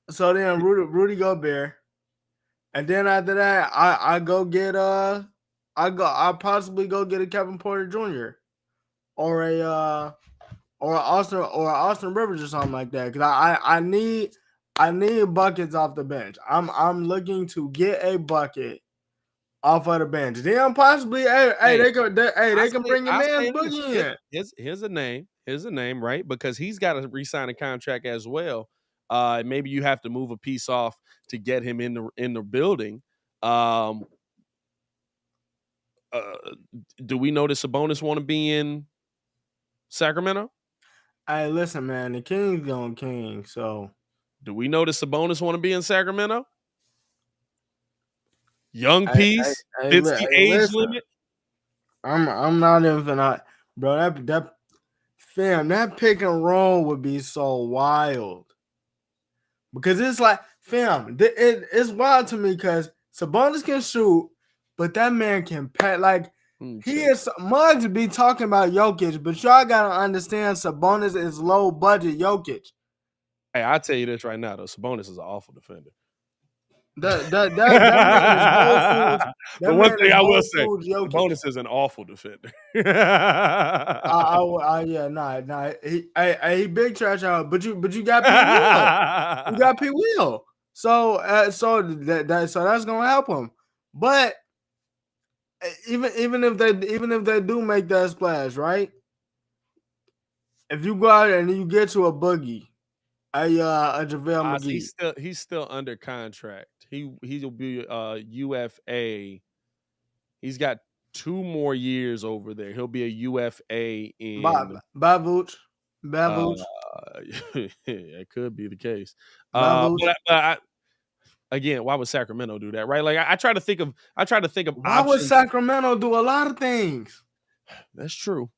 So then Rudy Gobert. And then after that, I possibly go get a Kevin Porter Jr. or a Austin Rivers or something like that. Cause I need buckets off the bench. I'm looking to get a bucket off of the bench. Then possibly they can bring your man Boogie in. Here's a name. Here's a name, right? Because he's got to re-sign a contract as well. Maybe you have to move a piece off to get him in the building. Do we notice Sabonis want to be in Sacramento? Hey, listen, man, the King's going king. So, do we notice Sabonis want to be in Sacramento? Young piece. It's the age limit. I'm not even finna, bro. That pick and roll would be so wild. Because it's like, it's wild to me because Sabonis can shoot, but that man can pass. Like, Muggs be talking about Jokic, but y'all gotta understand Sabonis is low budget Jokic. Hey, I'll tell you this right now, though. Sabonis is an awful defender. That man is Whole Foods. The one thing I will say, Sabonis is an awful defender. He big trash out, but you got P. Will. You got P. Will. So that's gonna help him. But even if they do make that splash, right? If you go out there and you get to a Boogie, a JaVale McGee, he's still under contract. He'll be UFA. He's got 2 more years over there. He'll be a UFA in Bavuch. It could be the case. But again, why would Sacramento do that? Right? Like I try to think of. Why would Sacramento do a lot of things? That's true.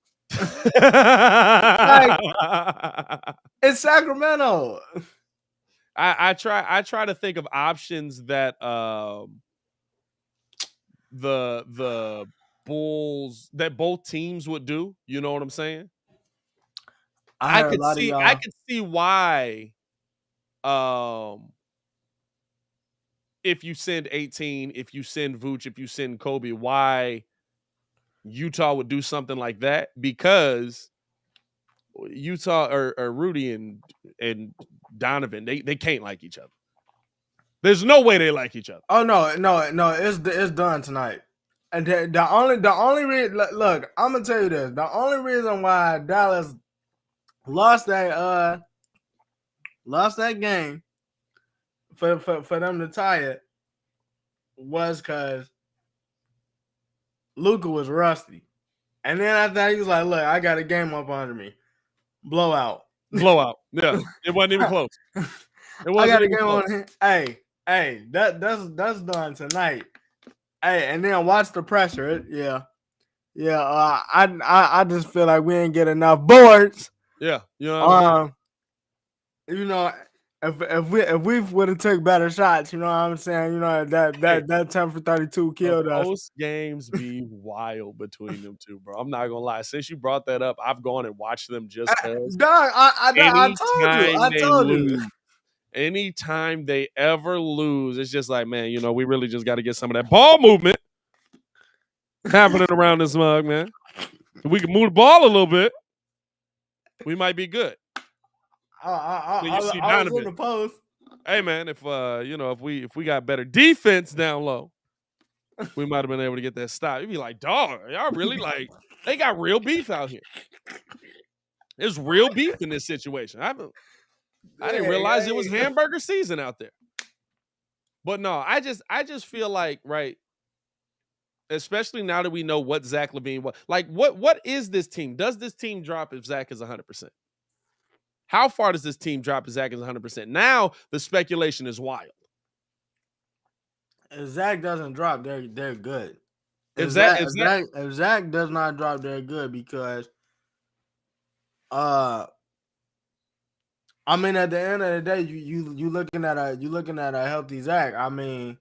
Like, it's Sacramento. I try to think of options that the Bulls that both teams would do. You know what I'm saying? I could see why if you send 18, if you send Vooch, if you send Kobe, why Utah would do something like that, because Utah or Rudy and Donovan, they can't like each other. There's no way they like each other. Oh no, it's done tonight. And the only reason, look, I'm gonna tell you this: the only reason why Dallas lost that game for them to tie it was because Luka was rusty, and then I thought he was like, "Look, I got a game up under me, blowout." Yeah, it wasn't even close. I got a game on him. Hey, that's done tonight. Hey, and then watch the pressure. I just feel like we didn't get enough boards. Yeah, you know. If we would have took better shots, you know what I'm saying? You know that 10 for 32 killed us. Most games be wild between them two, bro. I'm not gonna lie. Since you brought that up, I've gone and watched them just because. I told you. Anytime they ever lose, it's just like, man, we really just got to get some of that ball movement happening around this mug, man. If we can move the ball a little bit, we might be good. Then you see I was in Donovan. the post. Hey man, if if we got better defense down low, we might have been able to get that stop. You'd be like, dog, y'all really like they got real beef out here. There's real beef in this situation. I didn't realize it was hamburger season out there. But no, I just feel like, right, especially now that we know what Zach LaVine was. Like, what is this team? Does this team drop if Zach is 100%? How far does this team drop if Zach is 100%? Now the speculation is wild. If Zach doesn't drop, they're good. If Zach does not drop, they're good because I mean, at the end of the day, you looking at a healthy Zach. I mean,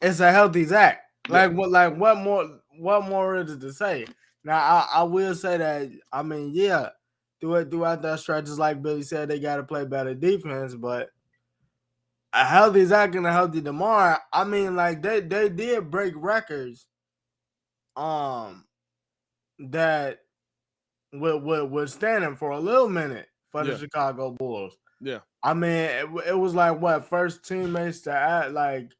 it's a healthy Zach. Like what more is it to say? Now I will say that, I mean, yeah, throughout that stretch, just like Billy said, they got to play better defense, but a healthy Zach and a healthy DeMar, I mean, like they did break records that was standing for a little minute for the Chicago Bulls. Yeah. I mean, it was like what, first teammates to add, like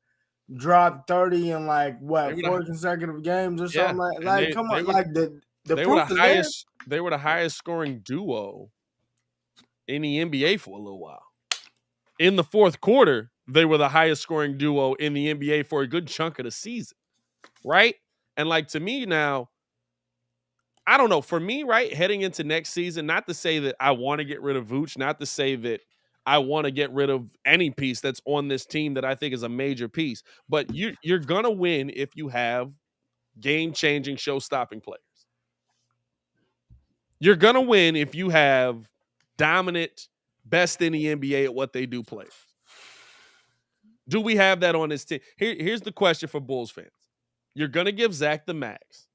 drop 30 in like what, 4 consecutive games or something like come on, like the proof is there. They were the highest scoring duo in the NBA for a little while. In the fourth quarter, they were the highest scoring duo in the NBA for a good chunk of the season. Right? And like, to me now, I don't know. For me, right, heading into next season, not to say that I want to get rid of Vooch, not to say that I want to get rid of any piece that's on this team that I think is a major piece, but you're going to win if you have game-changing, show-stopping players. You're going to win if you have dominant, best in the NBA at what they do players. Do we have that on this team? Here's the question for Bulls fans. You're going to give Zach the max.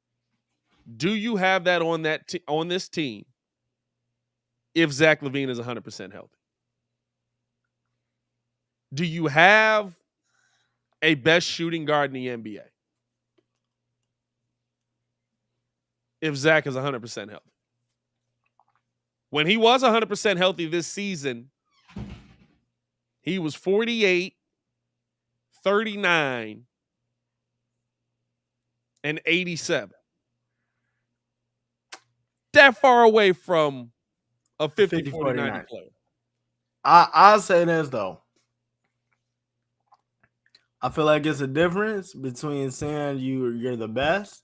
Do you have that on this team if Zach LaVine is 100% healthy? Do you have a best shooting guard in the NBA if Zach is 100% healthy? When he was 100% healthy this season, he was 48, 39, and 87. That far away from a 50, 40, 90 player. I'll say this, though. I feel like it's a difference between saying you're the best,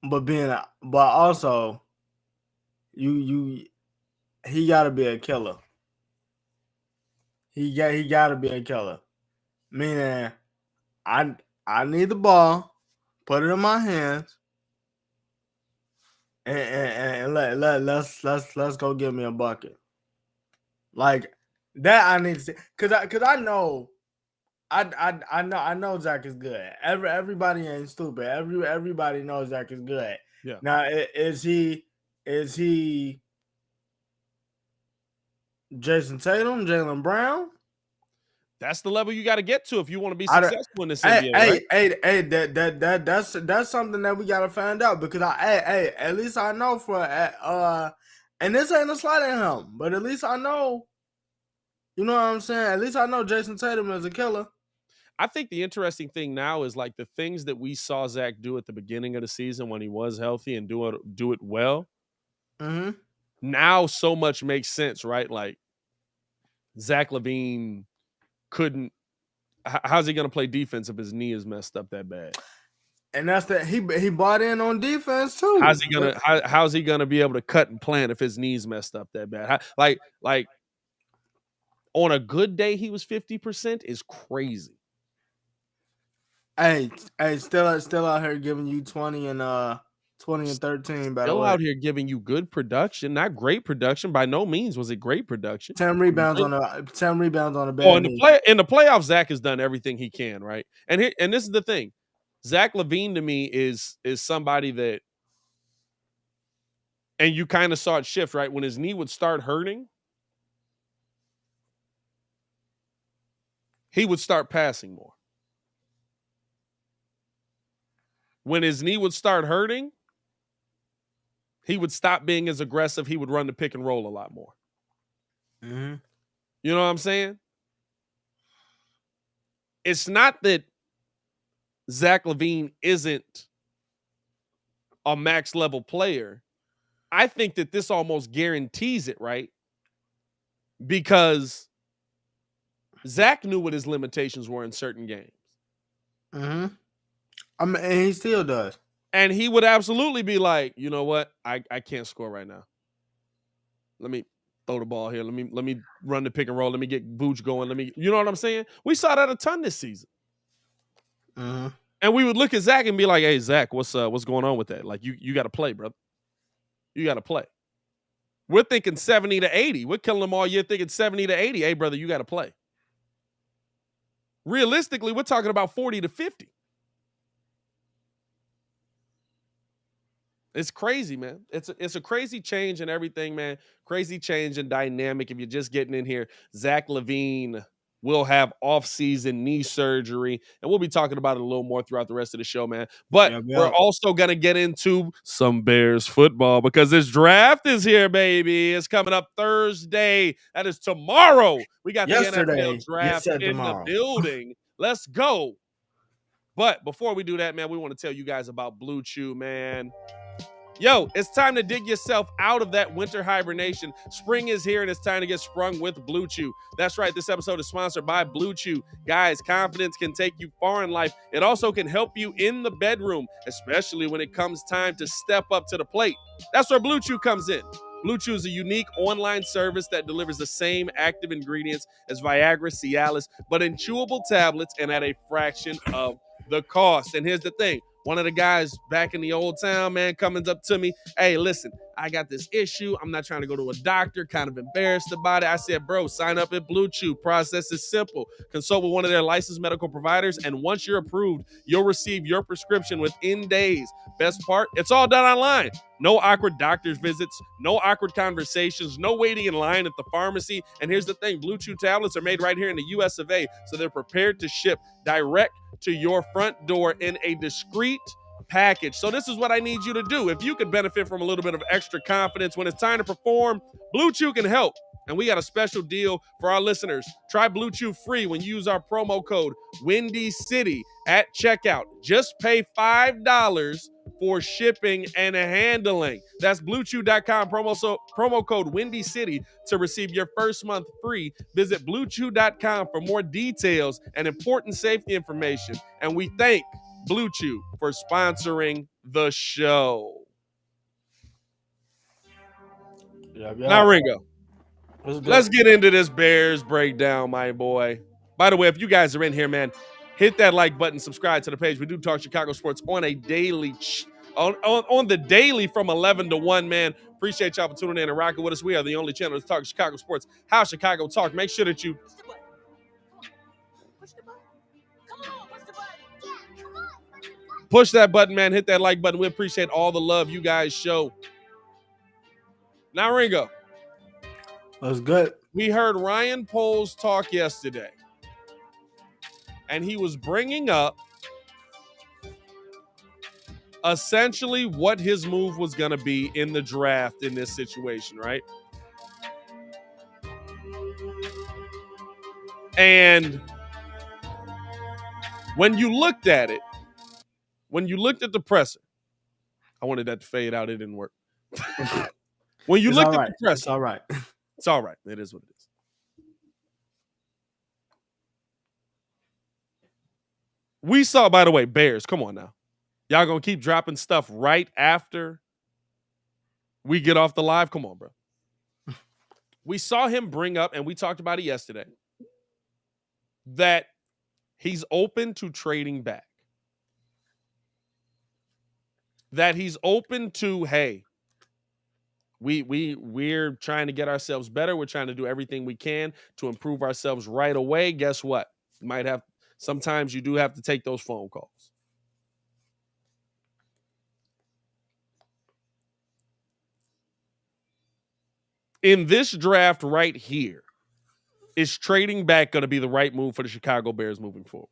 but also he got to be a killer. He got to be a killer. Meaning, I need the ball, put it in my hands, and let's go get me a bucket. Like that, I need to see, cause I know Zach is good. Everybody ain't stupid. Everybody knows Zach is good. Yeah. Now is he Jason Tatum, Jaylen Brown? That's the level you got to get to if you want to be successful in this NBA. Hey, that's something that we got to find out, because at least I know and this ain't a slight at him, but at least I know, you know what I'm saying? At least I know Jason Tatum is a killer. I think the interesting thing now is like the things that we saw Zach do at the beginning of the season when he was healthy and do it well. Mm-hmm. Now so much makes sense, right? Like Zach LaVine couldn't. How's he going to play defense if his knee is messed up that bad? And that's that he bought in on defense too. How's he gonna be able to cut and plant if his knee's messed up that bad? Like on a good day he was 50% is crazy. Hey, still out here giving you 20 and 13. By the way, out here giving you good production, not great production. By no means was it great production. 10 rebounds on a bad. Oh, in the playoffs, Zach has done everything he can, right? And this is the thing. Zach LaVine to me is somebody that, and you kind of saw it shift, right? When his knee would start hurting, he would start passing more. When his knee would start hurting, He would stop being as aggressive. He would run the pick and roll a lot more. Mm-hmm. You know what I'm saying? It's not that Zach LaVine isn't a max level player. I think that this almost guarantees it, right? Because Zach knew what his limitations were in certain games. Mm-hmm. I mean, and he still does. And he would absolutely be like, you know what? I can't score right now. Let me throw the ball here. Let me run the pick and roll. Let me get Vooch going. You know what I'm saying? We saw that a ton this season. Mm-hmm. And we would look at Zach and be like, hey, Zach, what's going on with that? Like, you got to play, brother. You got to play. We're thinking 70 to 80. We're killing them all year thinking 70 to 80. Hey, brother, you got to play. Realistically, we're talking about 40 to 50. It's crazy, man. It's a crazy change in everything, man. Crazy change in dynamic. If you're just getting in here, Zach LaVine will have off-season knee surgery, and we'll be talking about it a little more throughout the rest of the show, man. But we're also going to get into some Bears football because this draft is here, baby. It's coming up Thursday. That is tomorrow. We got the NFL draft in the building. Let's go. But before we do that, man, we want to tell you guys about Blue Chew, man. Yo, it's time to dig yourself out of that winter hibernation. Spring is here and it's time to get sprung with Blue Chew. That's right, this episode is sponsored by Blue Chew. Guys, confidence can take you far in life. It also can help you in the bedroom, especially when it comes time to step up to the plate. That's where Blue Chew comes in. Blue Chew is a unique online service that delivers the same active ingredients as Viagra, Cialis, but in chewable tablets and at a fraction of the cost. And here's the thing. One of the guys back in the old town, man, comes up to me. Hey, listen, I got this issue. I'm not trying to go to a doctor, kind of embarrassed about it. I said, bro, sign up at Blue Chew. Process is simple. Consult with one of their licensed medical providers, and once you're approved, you'll receive your prescription within days. Best part, it's all done online. No awkward doctor's visits, no awkward conversations, no waiting in line at the pharmacy. And here's the thing, Blue Chew tablets are made right here in the US of A, so they're prepared to ship direct to your front door in a discreet package. So this is what I need you to do. If you could benefit from a little bit of extra confidence when it's time to perform, Blue Chew can help. And we got a special deal for our listeners. Try Blue Chew free when you use our promo code Windy City at checkout. Just pay $5 for shipping and handling. That's BlueChew.com, promo code Windy City to receive your first month free. Visit BlueChew.com for more details and important safety information. And we thank Blue Chew for sponsoring the show. Now, Ringo, let's get into this Bears breakdown, my boy. By the way, if you guys are in here, man, hit that like button, subscribe to the page. We do talk Chicago sports on a daily, on the daily from 11 to 1, man. Appreciate y'all for tuning in and rocking with us. We are the only channel to talk Chicago sports, how Chicago talk. Make sure that you Push the button. Come on, push the button. Yeah, come on, push the button. push that button, man. Hit that like button. We appreciate all the love you guys show. Now, Ringo. That's good. We heard Ryan Poles talk yesterday, and he was bringing up essentially what his move was going to be in the draft in this situation, right? And when you looked at it, when you looked at the presser, I wanted that to fade out. It didn't work. When you looked at the presser, it's all right. It's all right. It is what it is. We saw, by the way, Bears. Come on now. Y'all going to keep dropping stuff right after we get off the live? Come on, bro. We saw him bring up, and we talked about it yesterday, that he's open to trading back. That he's open to, hey, we're trying to get ourselves better. We're trying to do everything we can to improve ourselves right away. Guess what? Sometimes you do have to take those phone calls. In this draft right here, is trading back going to be the right move for the Chicago Bears moving forward?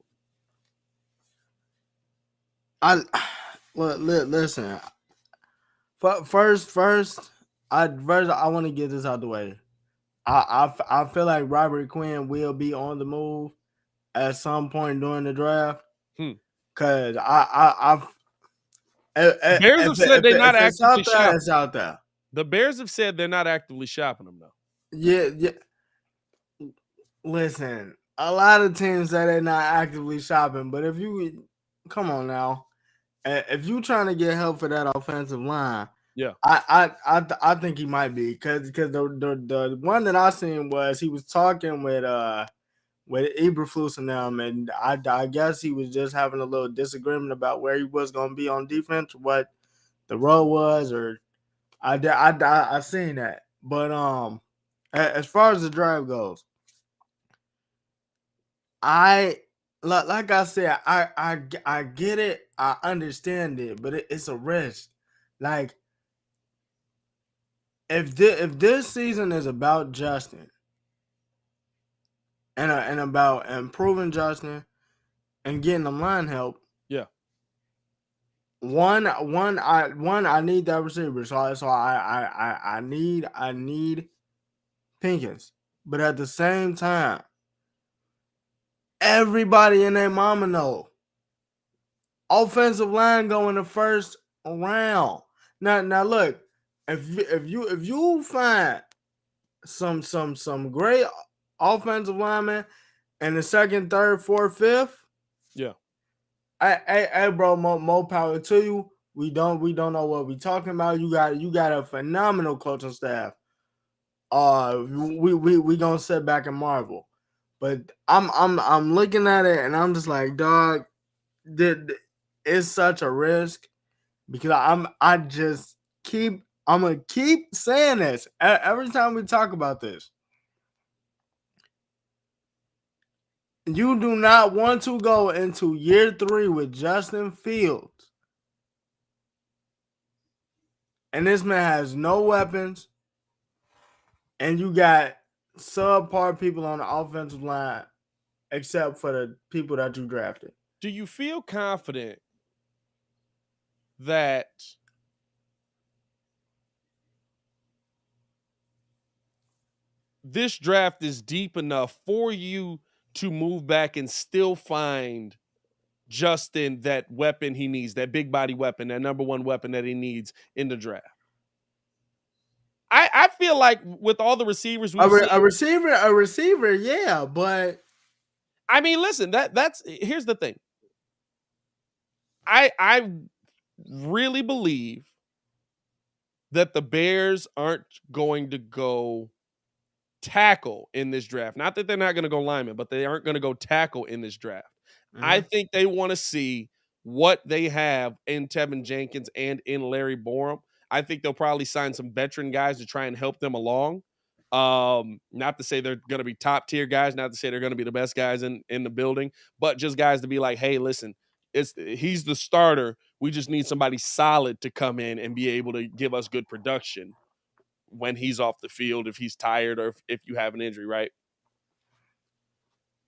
Listen. First, I want to get this out the way. I feel like Robert Quinn will be on the move at some point during the draft. Hmm. Cause I The Bears have said they're not if it's actively out there, shopping. it's out there. The Bears have said they're not actively shopping them, though. Yeah. Listen, a lot of teams say they're not actively shopping, but if you come on now, if you trying to get help for that offensive line, Yeah. I think he might be because the one that I seen was he was talking with Eberflus and them, and I guess he was just having a little disagreement about where he was going to be on defense, what the role was, or I seen that. But as far as the drive goes, like I said, I get it, I understand it, but it's a risk. Like if this season is about Justin and about improving Justin and getting the line help, Yeah. I need that receiver, so I need Pinkins, but at the same time, everybody in their mama know offensive line going the first round. Now look, if you find some great offensive linemen in the second, third, fourth, fifth, Yeah. hey bro, more power to you. We don't know what we talking about. You got a phenomenal coaching staff. We gonna sit back and marvel. But I'm looking at it and I'm just like, dog, it's such a risk because I'm gonna keep saying this every time we talk about this. You do not want to go into year 3 with Justin Fields, and this man has no weapons, and you got subpar people on the offensive line, except for the people that you drafted. Do you feel confident that this draft is deep enough for you to move back and still find Justin that weapon he needs, that big body weapon, that number one weapon that he needs in the draft? I feel like with all the receivers we've seen, A receiver, yeah, but I mean, listen, that's here's the thing. I really believe that the Bears aren't going to go tackle in this draft. Not that they're not going to go lineman, but they aren't going to go tackle in this draft. I think they want to see what they have in Tevin Jenkins and in Larry Borum. I think they'll probably sign some veteran guys to try and help them along. Not to say they're going to be top tier guys, not to say they're going to be the best guys in the building, but just guys to be like, hey, listen, he's the starter. We just need somebody solid to come in and be able to give us good production when he's off the field, if he's tired or if you have an injury, right?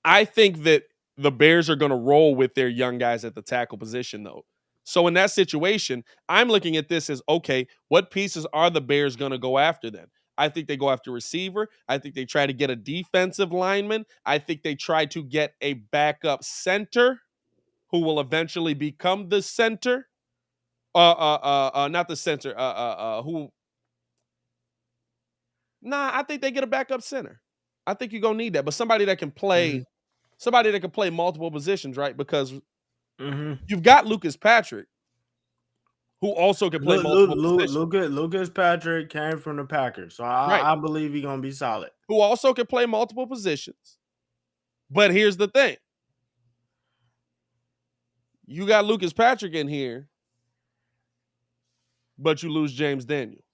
I think that the Bears are going to roll with their young guys at the tackle position, though. So in that situation, I'm looking at this as, okay, what pieces are the Bears going to go after then? I think they go after receiver. I think they try to get a defensive lineman. I think they try to get a backup center who will eventually become the center. Not the center. I think they get a backup center. I think you're gonna need that, but somebody that can play, multiple positions, right? Because you've got Lucas Patrick, who also can play multiple positions, Lucas Patrick came from the Packers, so right? I believe he's gonna be solid. Who also can play multiple positions. But here's the thing: you got Lucas Patrick in here, but you lose James Daniels.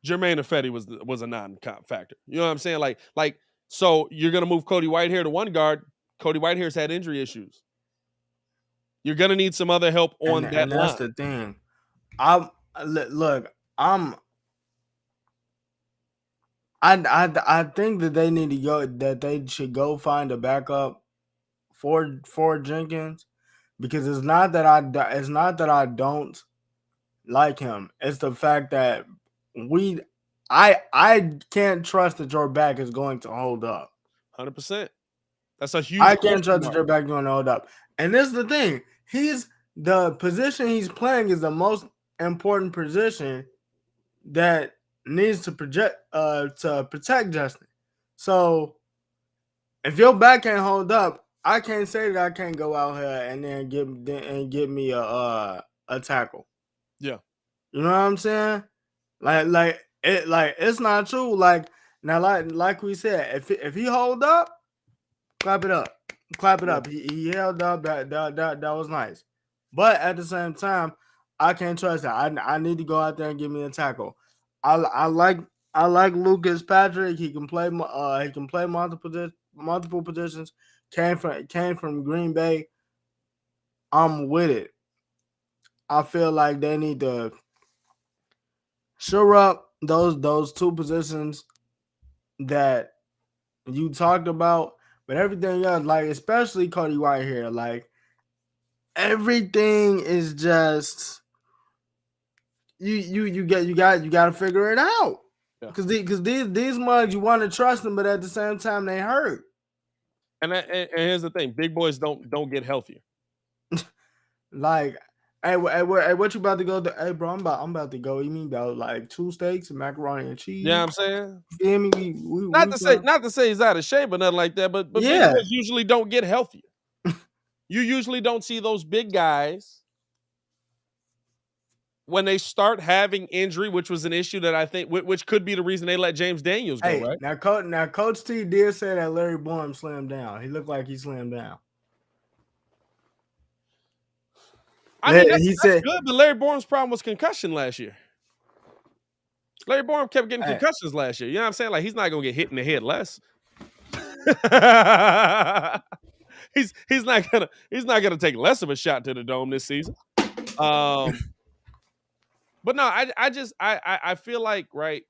Jermaine Ifedi was a non-factor. You know what I'm saying? Like, so you're gonna move Cody Whitehair to one guard. Cody Whitehair's had injury issues. You're gonna need some other help on that and that's line. the thing. I think that they need to go. That they should go find a backup for Jenkins, because it's not that I don't like him. It's the fact that I can't trust that your back is going to hold up. 100%. That's a huge I can't question trust that mark. your back going to hold up. And this is the thing. The position he's playing is the most important position that needs to protect Justin. So if your back can't hold up, I can't say that I can't go out here and then give me a tackle. Yeah. You know what I'm saying? Like it's not true. Like now, like we said, if he hold up, clap it up, clap it Yeah. up. He held up. That was nice. But at the same time, I can't trust that. I need to go out there and give me a tackle. I like Lucas Patrick. He can play multiple positions. Came from Green Bay. I'm with it. I feel like they need to shore up those two positions that you talked about, but everything else, like especially Cody White here, like everything is just you got to figure it out. Yeah. Because these mugs, you want to trust them, but at the same time they hurt. And here's the thing: big boys don't get healthier. Like, hey, what you about to go to? Hey, bro, I'm about to go. You mean about like 2 steaks and macaroni and cheese? You know what I'm saying? You feel me? Not to say he's out of shape or nothing like that, but big Yeah. boys usually don't get healthier. You usually don't see those big guys when they start having injury, which was an issue that I think, which could be the reason they let James Daniels go, Hey, right? now Coach T did say that Larry Bourne slimmed down. He looked like he slimmed down. I mean, He that's said, good, but Larry Bourne's problem was concussion last year. Larry Bourne kept getting Hey. concussions last year. You know what I'm saying? Like, he's not gonna get hit in the head less. he's not gonna take less of a shot to the dome this season. But no, I feel like, right,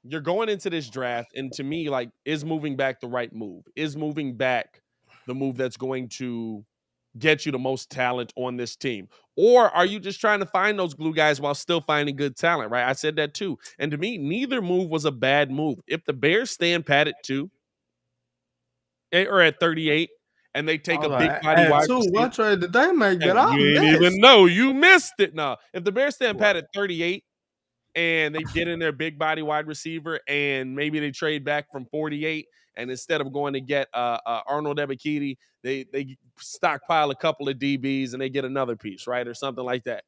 you're going into this draft, and to me, like, is moving back the right move? Is moving back the move that's going to get you the most talent on this team? Or are you just trying to find those glue guys while still finding good talent, right? I said that too. And to me, neither move was a bad move. If the Bears stand pat at 2 or at 38 and they take a big body at wide 2, receiver, what trade did they make that and I you ain't missed? even know. You missed it. No. If the Bears stand pat What? at 38 and they get in their big body wide receiver and maybe they trade back from 48 and instead of going to get Arnold Ebiketie, they stockpile a couple of DBs and they get another piece, right? Or something like that.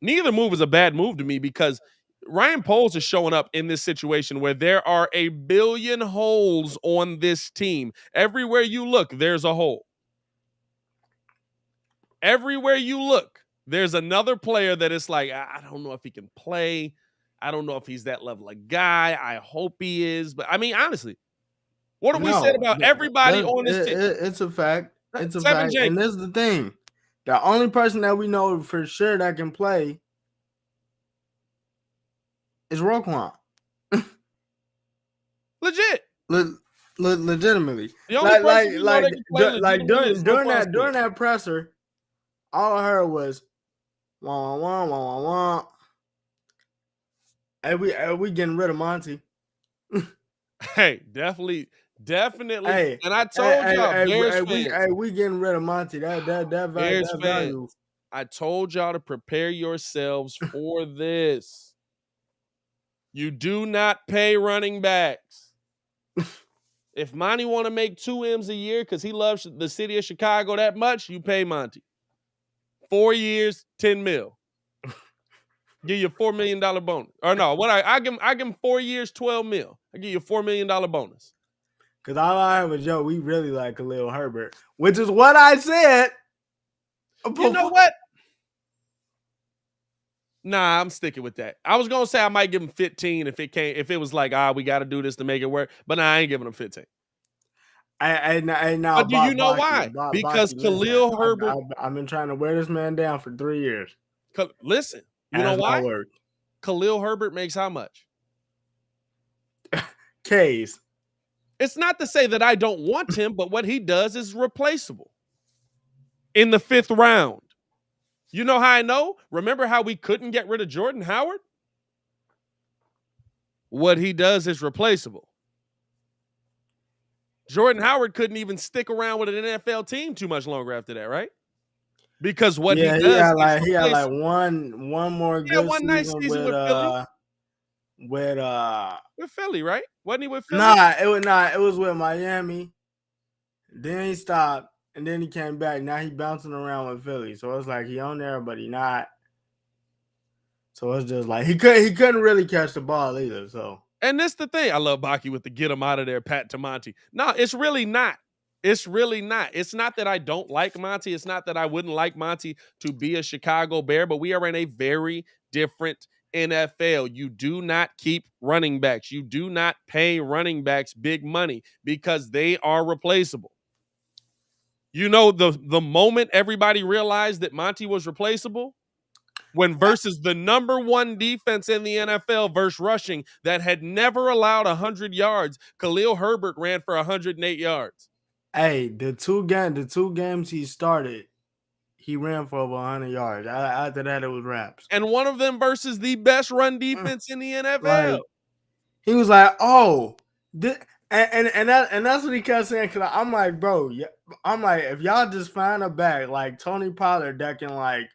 Neither move is a bad move to me because Ryan Poles is showing up in this situation where there are a billion holes on this team. Everywhere you look, there's a hole. Everywhere you look, there's another player that is like, I don't know if he can play. I don't know if he's that level of guy. I hope he is. But I mean, honestly, what have we said about everybody on this team? It's a fact. It's a Seven fact. And Jenkins. this is the thing. The only person that we know for sure that can play is Roquan. Legit. Legitimately. The only person we know that can play legitimately is during Roquan Smith. that presser, all I heard was wah wah wah wah wah. Hey, we getting rid of Monty. Hey, definitely. Hey, And I told y'all, Bears fans. we getting rid of Monty. That value. I told y'all to prepare yourselves for this. You do not pay running backs. If Monty want to make 2 M's a year because he loves the city of Chicago that much, you pay Monty. 4 years, $10 million. Give you a $4 million bonus. Or no, what I give him 4 years, $12 million. I give you a $4 million bonus. Because all I heard was, Joe, we really like Khalil Herbert, which is what I said. You know what? Nah, I'm sticking with that. I was gonna say I might give him 15 if it was like, we got to do this to make it work. But nah, I ain't giving him 15. Now, but do you know why? Because Khalil Herbert. I've been trying to wear this man down for 3 years. Listen, you know why? Khalil Herbert makes how much? K's. It's not to say that I don't want him, but what he does is replaceable. In the 5th round. You know how I know? Remember how we couldn't get rid of Jordan Howard? What he does is replaceable. Jordan Howard couldn't even stick around with an NFL team too much longer after that, right? Because what he Yeah, does is he had like replaceable. one more He had good one nice season season with Philly. with With Philly, right? Wasn't he with Philly? it was with Miami. Then he stopped, and then he came back. Now he bouncing around with Philly. So it's like he on there, but he not. So it's just like he couldn't really catch the ball either. So And this the thing. I love Baki with the get him out of there, Pat to Monty. No, it's really not. It's really not. It's not that I don't like Monty. It's not that I wouldn't like Monty to be a Chicago Bear, but we are in a very different NFL. You do not keep running backs. You do not pay running backs big money because they are replaceable. You know, the moment everybody realized that Monty was replaceable, when versus the number one defense in the NFL versus rushing that had never allowed 100 yards, Khalil Herbert ran for 108 yards. hey, the two games he started, he ran for over 100 yards. After that, it was wraps. And one of them versus the best run defense in the NFL. Like he was like, oh, and that's what he kept saying. Cause I'm like, bro, I'm like, if y'all just find a back like Tony Pollard that can like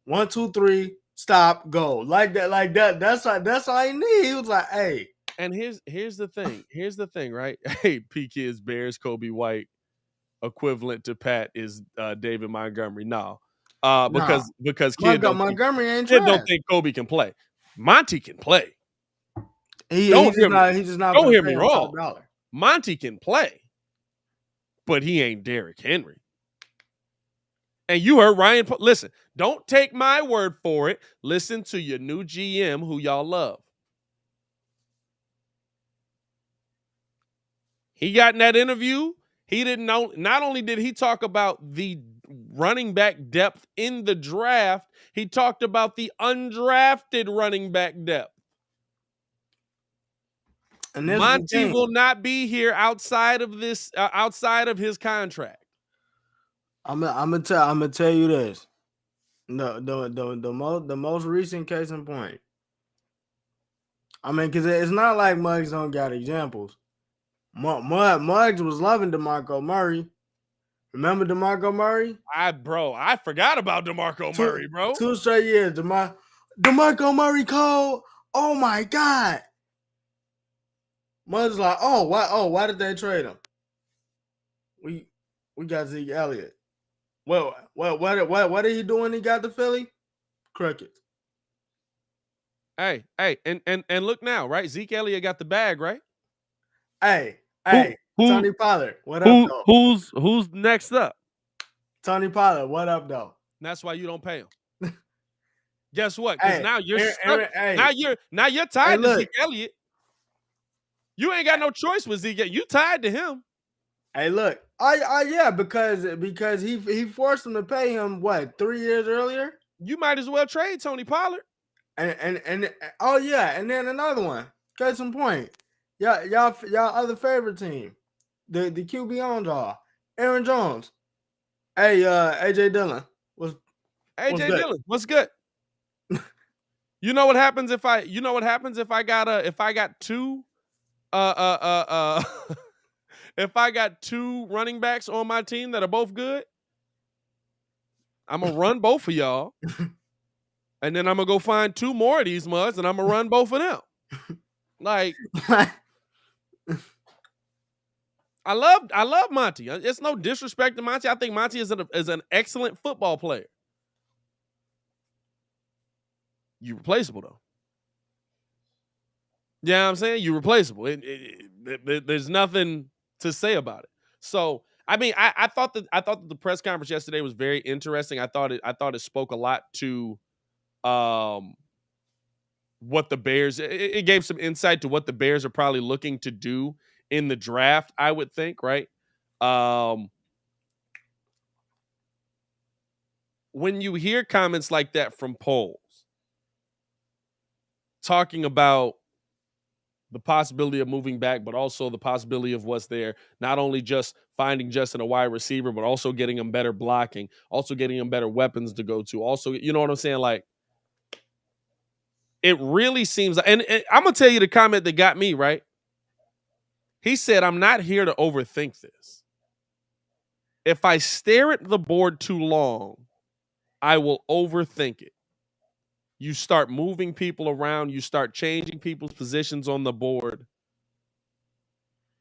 1, 2, 3, stop, go like that. That's all he need. He was like, hey. And here's the thing. Here's the thing, right? Hey, P Kids Bears, Kobe White, equivalent to Pat is David Montgomery. No. Because kid Montgomery ain't kid don't trash. think Kobe can play. Monty can play. He's just not. Don't hear me wrong. Monty can play, but he ain't Derrick Henry. And you heard Ryan. Listen, don't take my word for it. Listen to your new GM who y'all love. He got in that interview. He didn't know. Not only did he talk about the running back depth in the draft, he talked about the undrafted running back depth. And Monty will not be here outside of this, outside of his contract. I'm gonna tell you this. No, the most recent case in point. I mean, because it's not like Muggs don't got examples. Muggs was loving DeMarco Murray. Remember DeMarco Murray? I forgot about DeMarco Murray, bro. 2 straight years. DeMarco Murray called. Oh my God. Muggs like, why did they trade him? We got Zeke Elliott. Well, what did he do when he got to Philly? Crickets. Hey, and look now, right? Zeke Elliott got the bag, right? Hey, who Tony Pollard, what up, though? Who's next up? Tony Pollard, what up, though? That's why you don't pay him. Guess what? Because now you're stuck. Now you're tied to Zeke Elliott. You ain't got no choice with Zeke. You tied to him. Hey, look. Yeah, because he forced him to pay him what 3 years earlier. You might as well trade Tony Pollard. And oh yeah, and then another one. Case in point, y'all other favorite team, the QB on y'all, Aaron Jones. Hey, AJ Dillon was what's good? You know what happens if I got two if I got two running backs on my team that are both good, I'm gonna run both of y'all. And then I'm gonna go find two more of these muds and I'm gonna run both of them. Like I love Monty. It's no disrespect to Monty. I think Monty is an excellent football player. You replaceable though. Yeah, you know what I'm saying? You're replaceable. There's nothing to say about it. So I mean, I thought that the press conference yesterday was very interesting. I thought it spoke a lot to what the Bears, it gave some insight to what the Bears are probably looking to do in the draft, I would think, right? When you hear comments like that from polls talking about the possibility of moving back, but also the possibility of what's there. Not only just finding Justin a wide receiver, but also getting him better blocking, also getting him better weapons to go to. Also, you know what I'm saying? Like, it really seems, and I'm going to tell you the comment that got me, right? He said, I'm not here to overthink this. If I stare at the board too long, I will overthink it. You start moving people around, you start changing people's positions on the board.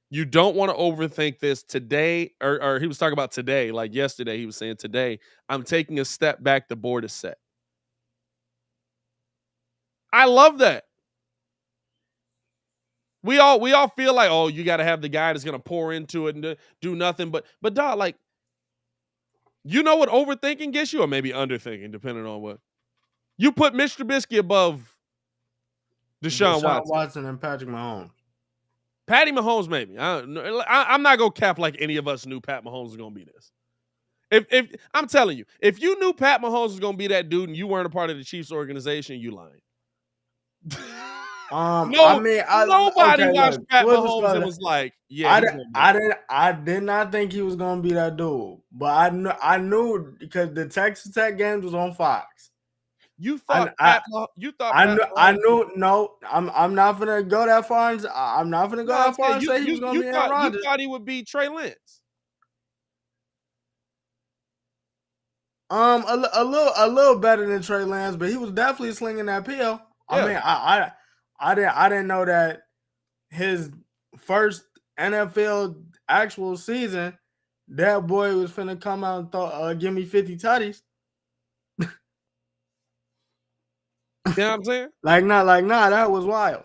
You don't want to overthink this today, or he was talking about today, like yesterday, he was saying today, I'm taking a step back, the board is set. I love that. We all feel like, oh, you got to have the guy that's going to pour into it and do nothing. But dog, like, you know what overthinking gets you, or maybe underthinking, depending on what. You put Mitch Trubisky above Deshaun Watson and Patrick Mahomes. Patty Mahomes, maybe. I'm not going to cap like any of us knew Pat Mahomes was going to be this. If I'm telling you, if you knew Pat Mahomes was going to be that dude and you weren't a part of the Chiefs organization, you lying. Nobody watched Pat Mahomes and was like, "Yeah." I did not think he was gonna be that dude, but I knew because the Texas Tech games was on Fox. You thought I knew. No, I'm not gonna go that far. I'm not gonna go that far and say he was gonna be Aaron Rodgers. You thought he would be Trey Lance. A little better than Trey Lance, but he was definitely slinging that pill. Yeah. I mean, I didn't know that his first NFL actual season, that boy was finna come out and give me 50 tutties. You know what I'm saying? Nah, that was wild.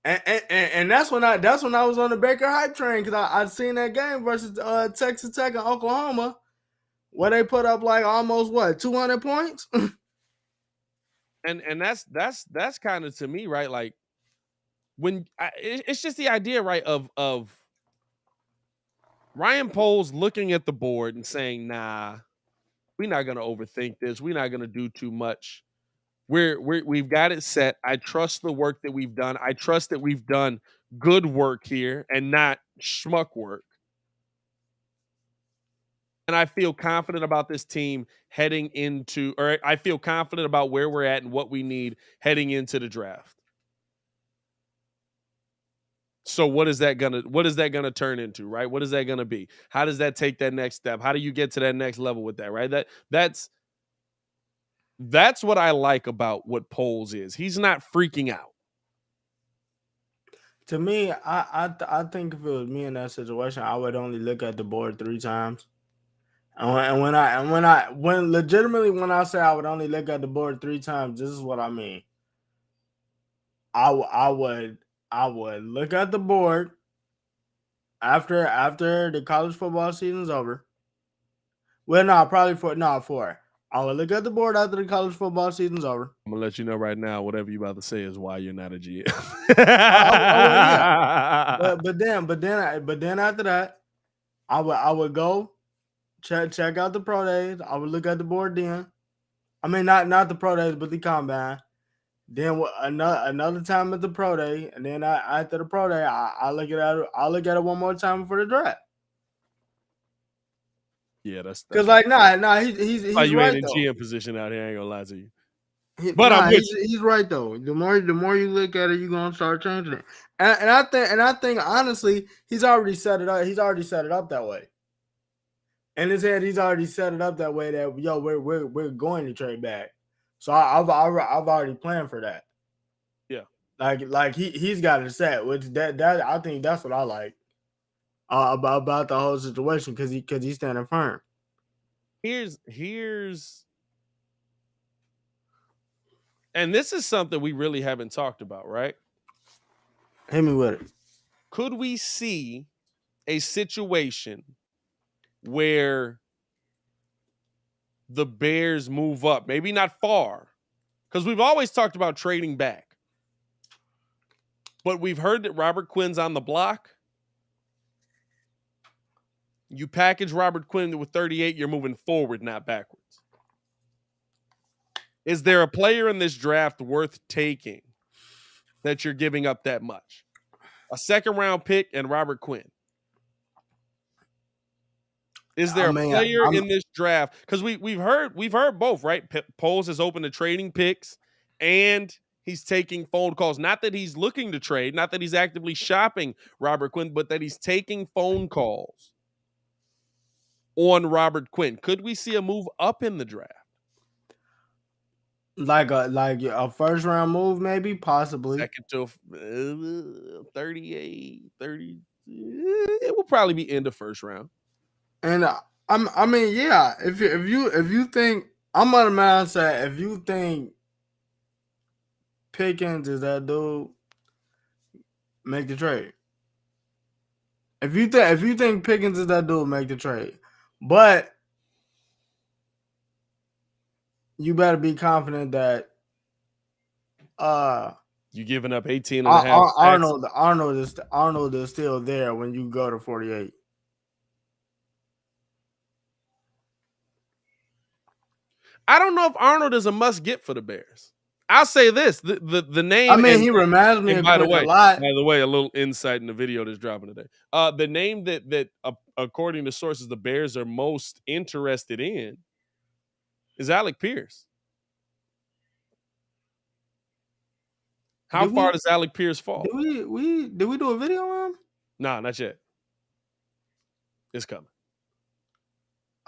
And that's when I was on the Baker hype train, because I'd seen that game versus Texas Tech and Oklahoma, where they put up like almost 200 points. and that's kind of, to me, right? Like, when it's just the idea, right, of Ryan Poles looking at the board and saying, "Nah, we're not gonna overthink this. We're not gonna do too much. We've got it set. I trust the work that we've done. I trust that we've done good work here and not schmuck work. And I feel confident about this team heading into, or I feel confident about where we're at and what we need heading into the draft." So what is that gonna turn into, right? What is that gonna be? How does that take that next step? How do you get to that next level with that, right? That's what I like about what Poles is. He's not freaking out. To me, I think if it was me in that situation, I would only look at the board 3 times. And when I say I would only look at the board 3 times, this is what I mean. I would look at the board after the college football season's over. Well, no, probably 4. I would look at the board after the college football season's over. I'm gonna let you know right now, whatever you're about to say is why you're not a GM. Yeah. But then after that, I would go check out the pro days. I would look at the board then. I mean, not the pro days, but the combine. Then another time at the pro day, and then after the pro day, I look at it one more time for the draft. Yeah, that's because he's you right, ain't in though. GM position out here. I ain't gonna lie to you. He's right though. The more you look at it, you're gonna start changing it. And I think honestly, he's already set it up. He's already set it up that way. In his head, he's already set it up that way that we're going to trade back. So I've already planned for that. Yeah, like he's got it set, which that I think that's what I like about the whole situation, because he's standing firm. Here's and this is something we really haven't talked about, right? Hit me with it. Could we see a situation where the Bears move up, maybe not far, because we've always talked about trading back, but we've heard that Robert Quinn's on the block. You package Robert Quinn with 38, you're moving forward, not backwards. Is there a player in this draft worth taking that you're giving up that much? A second-round pick and Robert Quinn. Is there a player in this draft? Because we've heard both, right? Poles is open to trading picks, and he's taking phone calls. Not that he's looking to trade, not that he's actively shopping Robert Quinn, but that he's taking phone calls on Robert Quinn. Could we see a move up in the draft? Like a first round move, maybe, possibly. Second to 38, 30. It will probably be end of first round. And I mean, yeah. If you think, I'm on the mindset, if you think Pickens is that dude, make the trade. If you think Pickens is that dude, make the trade. But you better be confident that you giving up 18 and a half. Arnold is still there when you go to 48. I don't know if Arnold is a must get for the Bears. I'll say this: the name. I mean, he reminds me of Quinn a lot. By the way, a little insight in the video that's dropping today. The name that according to sources, the Bears are most interested in is Alec Pierce. How far does Alec Pierce fall? Did we do a video on him? Nah, not yet. It's coming.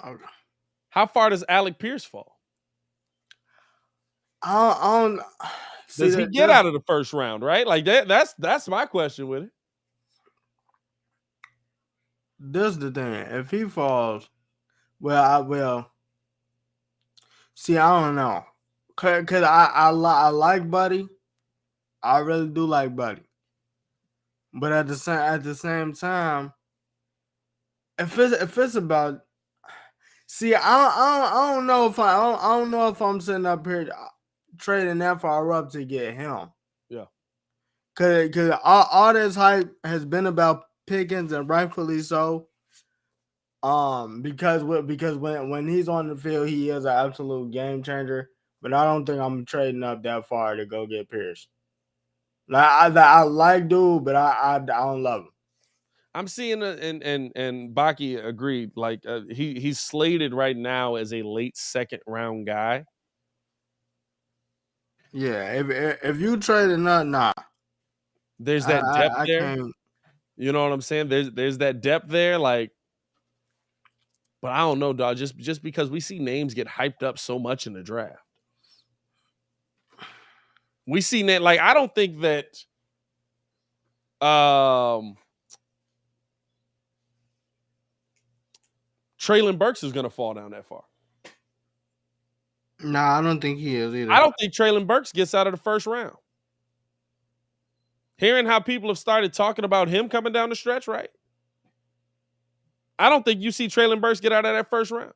Okay. How far does Alec Pierce fall? I don't does he get out of the first round, right? Like that's my question with it. This is the thing. If he falls, well, see, I don't know. Cause I like Buddy. I really do like Buddy. But at the same time, if it's about, see, I don't know if I don't know if I'm sitting up here trading that far up to get him. Yeah. Cause all this hype has been about Pickens, and rightfully so. Because when he's on the field, he is an absolute game changer. But I don't think I'm trading up that far to go get Pierce. Like I like dude, but I don't love him. I'm seeing and Baki agreed. Like he's slated right now as a late second round guy. Yeah, if you trade nah. There's that depth there. You know what I'm saying? There's that depth there, like. But I don't know, dog. Just because we see names get hyped up so much in the draft, we see that. Like I don't think that. Treylon Burks is going to fall down that far. Nah, I don't think he is either. I don't think Treylon Burks gets out of the first round. Hearing how people have started talking about him coming down the stretch, right? I don't think you see Treylon Burks get out of that first round.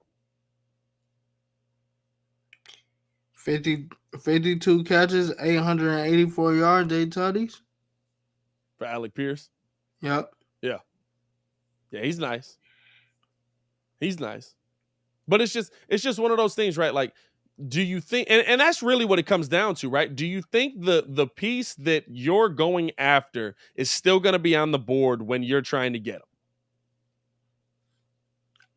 52 catches, 884 yards, 8 tutties. For Alec Pierce? Yep. Yeah. Yeah, he's nice. He's nice. But it's just one of those things, right? Like, do you think, and that's really what it comes down to, right? Do you think the piece that you're going after is still going to be on the board when you're trying to get him?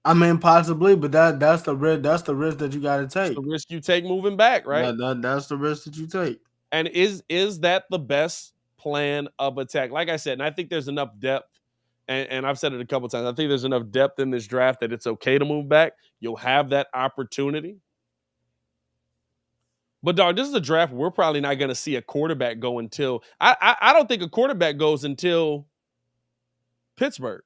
I mean, possibly, but that's the risk. That's the risk that you got to take. That's the risk you take moving back, right? That's the risk that you take. And is that the best plan of attack? Like I said, and I think there's enough depth. And I've said it a couple times. I think there's enough depth in this draft that it's okay to move back. You'll have that opportunity. But dog, this is a draft we're probably not going to see a quarterback go until I don't think a quarterback goes until Pittsburgh.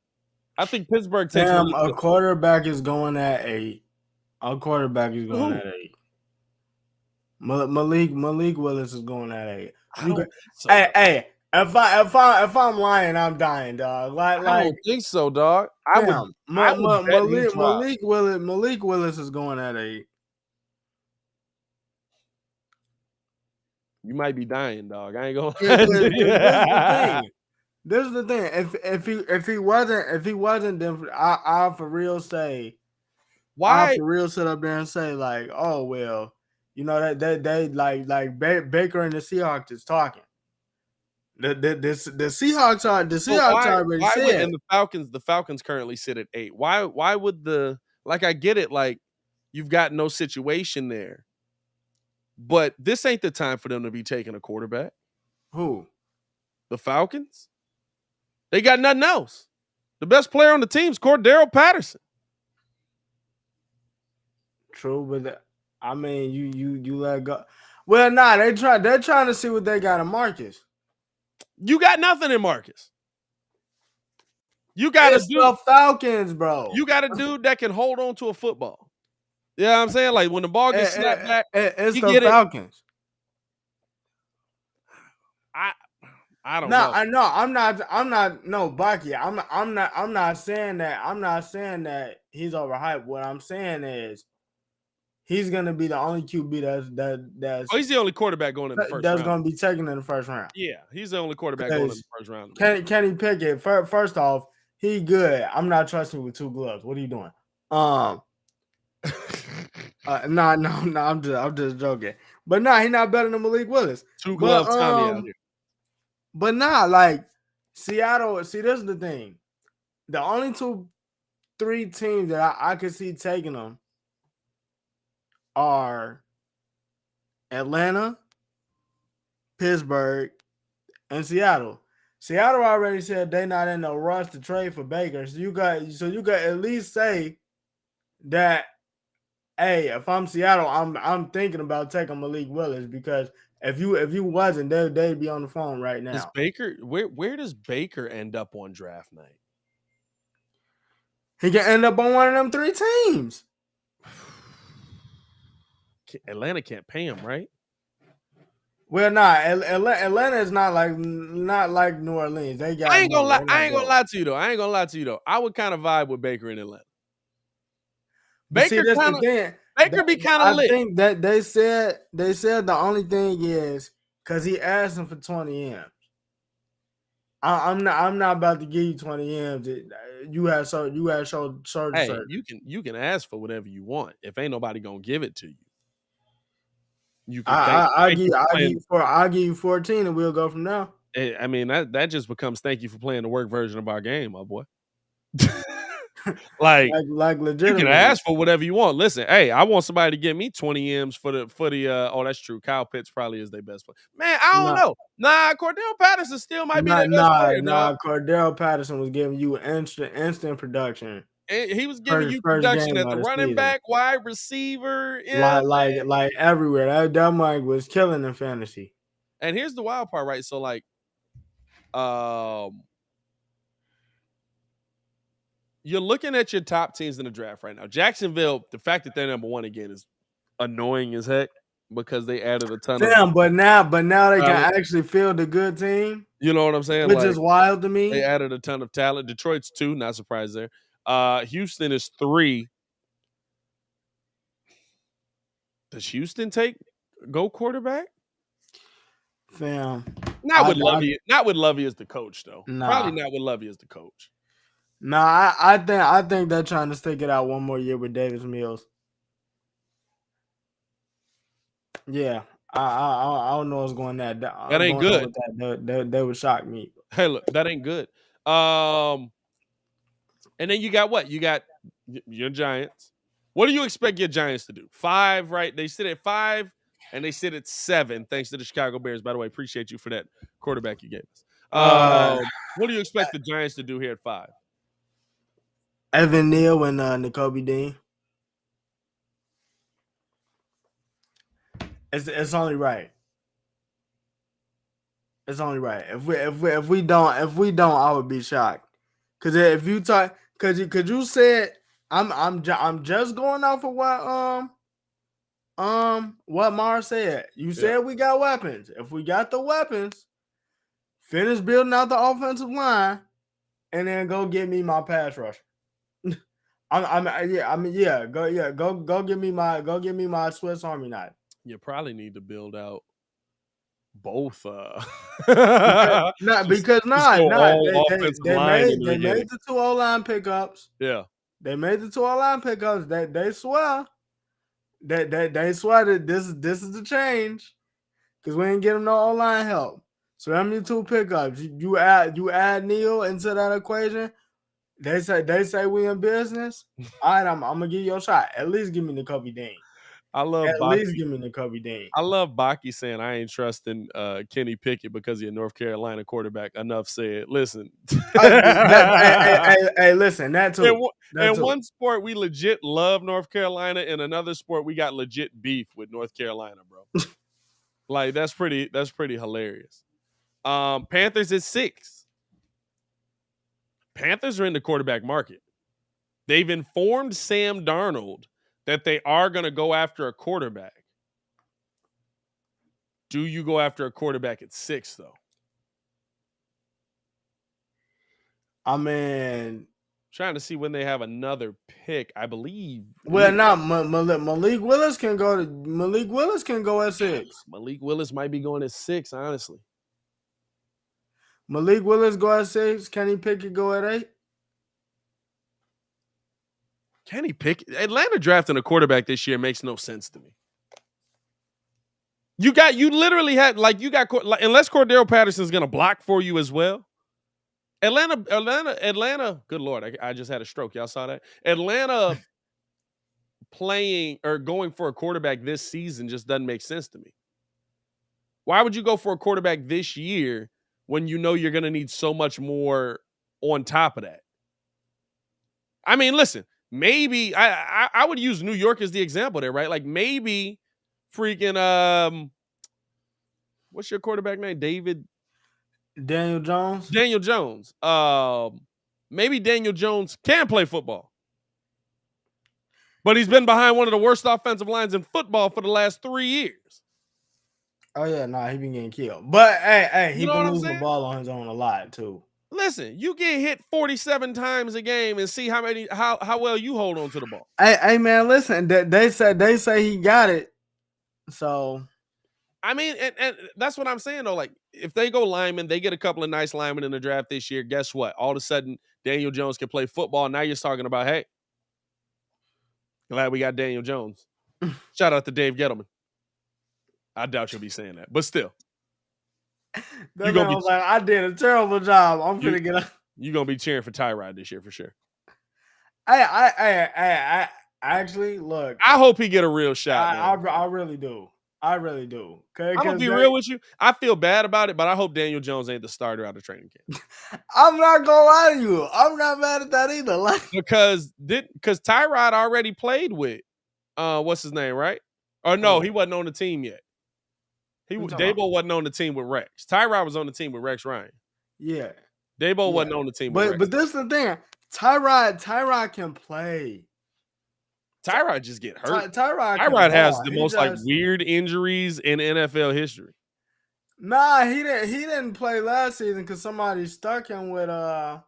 I think Pittsburgh takes a quarterback is going at 8. A quarterback is going at 8. Malik Willis is going at 8. So. Hey. If I'm lying, I'm dying, dog. I don't think so, dog. Malik Willis is going at 8. You might be dying, dog. I ain't gonna. This is the thing. If he wasn't, then I for real say. Why? I for real sit up there and say like, oh well, you know that they like Baker and the Seahawks is talking. The Seahawks are So already why would, said. and the Falcons currently sit at 8. Why would I get it, like you've got no situation there. But this ain't the time for them to be taking a quarterback. Who? The Falcons? They got nothing else. The best player on the team is Cordero Patterson. True, but I mean, you let go. Well, nah, they're trying to see what they got in Marcus. You got nothing in Marcus. You got It's the Falcons, bro. You got a dude that can hold on to a football. You know what I'm saying? Like when the ball gets snapped back, it's you the get Falcons. I don't No, know. I know. I'm not. No, Bucky. I'm not saying that. I'm not saying that he's overhyped. What I'm saying is he's gonna be the only QB that's he's the only quarterback going in the first round. That's gonna be taken in the first round. Yeah, he's the only quarterback going in the first round. Kenny Pickett. First off, he good. I'm not trusting with 2 gloves. What are you doing? No. I'm just joking. But he's not better than Malik Willis. 2 glove Tommy out here. But like Seattle. See, this is the thing. The only 3 teams that I could see taking them are Atlanta, Pittsburgh, and Seattle. Seattle already said they're not in no rush to trade for Baker. So you got at least say that, hey, if I'm Seattle, I'm thinking about taking Malik Willis, because if you wasn't, they'd be on the phone right now. Does Baker where does Baker end up on draft night? He can end up on one of them 3 teams. Atlanta can't pay him, right? Well, Atlanta is not like New Orleans. They got. I ain't gonna lie to you though. I would kind of vibe with Baker in Atlanta. Baker be kind of lit. I think that they said the only thing is because he asked him for 20 M's. I'm not about to give you 20 M's. You have showed. Hey, you can ask for whatever you want. If ain't nobody gonna give it to you, you can. I'll give you 14, and we'll go from there. I mean that just becomes thank you for playing the work version of our game, my boy. like legit. You can ask for whatever you want. Listen, hey, I want somebody to give me 20 M's for the oh, that's true. Kyle Pitts probably is their best player. Man, I don't know. Nah, Cordell Patterson still might be their best player. Cordell Patterson was giving you instant production. And he was giving you production at the running back, wide receiver, like everywhere. That Mike was killing in fantasy. And here's the wild part, right? So you're looking at your top teams in the draft right now. Jacksonville, the fact that they're number 1 again is annoying as heck because they added a ton of. But now they can actually field a good team. You know what I'm saying? Which is wild to me. They added a ton of talent. Detroit's 2, not surprised there. Houston is 3. Does Houston go quarterback? Fam. Not with Lovey as the coach, though. Nah. Probably not with Lovey as the coach. Nah, I think they're trying to stick it out one more year with Davis Mills. Yeah, I don't know what's going that. That ain't good. That would shock me. Hey, look, that ain't good. And then you got what? You got your Giants. What do you expect your Giants to do? 5, right? They sit at 5 and they sit at 7. Thanks to the Chicago Bears. By the way, appreciate you for that quarterback you gave us. What do you expect the Giants to do here at 5? Evan Neal and Nakobe Dean. It's only right. It's only right. If we don't, I would be shocked. Cause if you talk, cause you said I'm just going off of what Mar said. You said we got weapons. If we got the weapons, finish building out the offensive line, and then go get me my pass rusher. Go give me my Swiss Army knife. You probably need to build out both. They made the 2 O-line pickups. Yeah, they made the 2 O-line pickups. They swear that this is the change because we ain't get them no O-line help. So how many 2 pickups? You add Neal into that equation. They say we in business. All right, I'm gonna give you a shot. At least give me the Kobe Dean. I love At least Baki. give me the Kobe Dean. I love Baki saying I ain't trusting Kenny Pickett because he's a North Carolina quarterback. Enough said. Listen. Hey, listen, that too. In one sport, we legit love North Carolina. In another sport, we got legit beef with North Carolina, bro. Like that's pretty hilarious. Panthers at 6. Panthers are in the quarterback market. They've informed Sam Darnold that they are going to go after a quarterback. Do you go after a quarterback at 6, though? I mean, Trying to see when they have another pick, I believe. well, not Malik Willis can go at 6. Malik Willis might be going at 6, honestly. Malik Willis go at 6. Kenny Pickett go at 8. Kenny Pickett, Atlanta drafting a quarterback this year makes no sense to me. You literally had unless Cordero Patterson's going to block for you as well. Atlanta. Good Lord, I just had a stroke. Y'all saw that? Atlanta playing or going for a quarterback this season just doesn't make sense to me. Why would you go for a quarterback this year when you know you're going to need so much more on top of that? I mean, listen, maybe I would use New York as the example there, right? Like maybe freaking what's your quarterback name? Daniel Jones. Maybe Daniel Jones can play football. But he's been behind one of the worst offensive lines in football for the last 3 years. Oh yeah, nah, he been getting killed. But hey, he You know been what I'm losing the saying? ball on his own a lot too. Listen, you get hit 47 times a game and see how well you hold on to the ball. Hey man, listen, they say he got it. So I mean, and that's what I'm saying though. Like, if they go linemen, they get a couple of nice linemen in the draft this year. Guess what? All of a sudden, Daniel Jones can play football. Now you're talking about, hey, glad we got Daniel Jones. Shout out to Dave Gettleman. I doubt you'll be saying that, but still, that man was like, I did a terrible job. I'm gonna get a. You're gonna be cheering for Tyrod this year for sure. I actually look. I hope he get a real shot. I really do. I'm gonna be real with you. I feel bad about it, but I hope Daniel Jones ain't the starter out of training camp. I'm not gonna lie to you. I'm not mad at that either. Like because Tyrod already played with what's his name, right? Or no, he wasn't on the team yet. Dabo wasn't on the team with Rex. Tyrod was on the team with Rex Ryan. Yeah. Dabo wasn't on the team with Rex. But this is the thing. Tyrod can play. Tyrod just get hurt. Tyrod has the most weird injuries in NFL history. Nah, he didn't play last season because somebody stuck him with Yeah,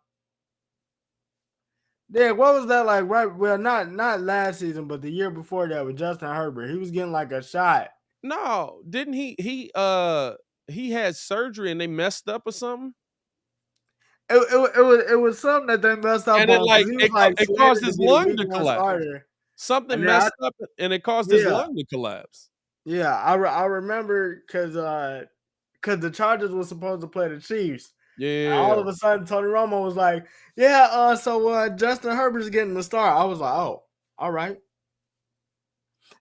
what was that like? Right, well, not last season, but the year before that with Justin Herbert. He was getting like a shot. No, didn't he? He had surgery and they messed up or something. It was something that they messed up and on. It caused his lung to collapse. Something messed up and it caused his lung to collapse. Yeah, I remember because the Chargers were supposed to play the Chiefs. Yeah. And all of a sudden, Tony Romo was like, "Yeah, so Justin Herbert's getting the start." I was like, "Oh, all right."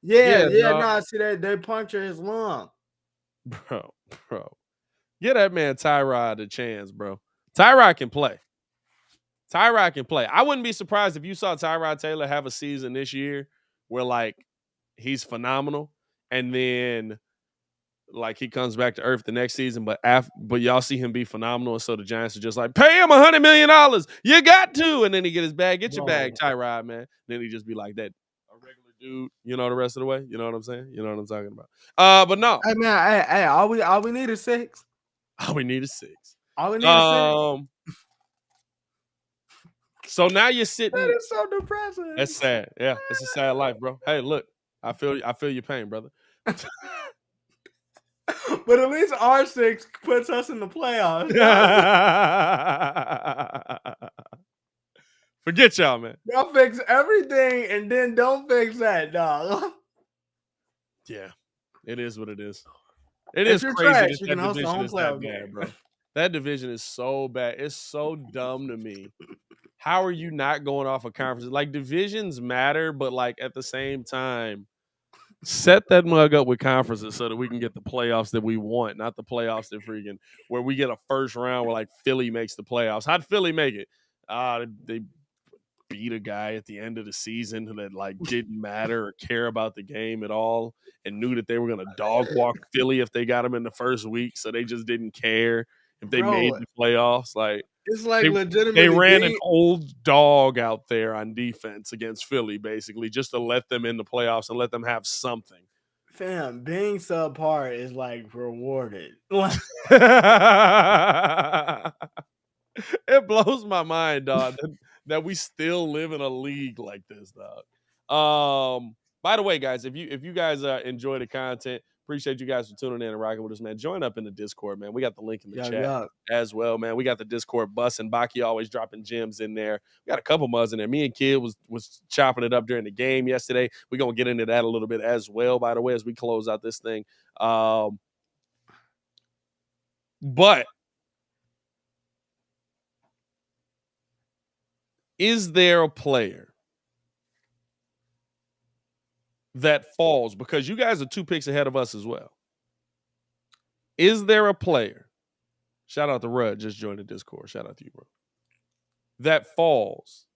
Yeah. No, see they puncture his lung, bro. Give that man Tyrod a chance, bro. Tyrod can play. I wouldn't be surprised if you saw Tyrod Taylor have a season this year where like he's phenomenal, and then like he comes back to earth the next season, but y'all see him be phenomenal, and so the Giants are just like, pay him $100 million. You got to, and then he get his bag. Get your bag, Tyrod, man. Then he just be like that, a regular dude. You know the rest of the way. You know what I'm saying? You know what I'm talking about. But no. Hey man, hey, all we need is 6. All we need is 6. All we need is 6. So now you're sitting. That is so depressing. That's sad. Yeah, it's a sad life, bro. Hey, look, I feel your pain, brother. But at least R6 puts us in the playoffs. Forget y'all, man. Y'all fix everything and then don't fix that, dog. Yeah, it is what it is. It If is you're crazy trash, that you that can host a division home is that playoff bad, game. bro. That division is so bad. It's so dumb to me. How are you not going off of conferences? Like, divisions matter, but like at the same time, set that mug up with conferences so that we can get the playoffs that we want, not the playoffs that freaking where we get a first round where like Philly makes the playoffs. How'd Philly make it? They beat a guy at the end of the season that like didn't matter or care about the game at all and knew that they were gonna dog walk Philly if they got him in the first week, so they just didn't care if they made Bro, the playoffs. Like it's like they legitimately ran an being old dog out there on defense against Philly, basically, just to let them in the playoffs and let them have something. being subpar is like rewarded. Like, It blows my mind, dog, that we still live in a league like this, dog. By the way, guys, if you guys enjoy the content, appreciate you guys for tuning in and rocking with us, man. Join up in the Discord, man. We got the link in the chat yeah. as well, man. We got the Discord bus and Baki always dropping gems in there. We got a couple muds in there. Me and Kid was chopping it up during the game yesterday. We're gonna get into that a little bit as well, by the way, as we close out this thing. But is there a player that falls, because you guys are 2 picks ahead of us as well? Is there a player? Shout out to Rudd, just joined the Discord. Shout out to you, bro. That falls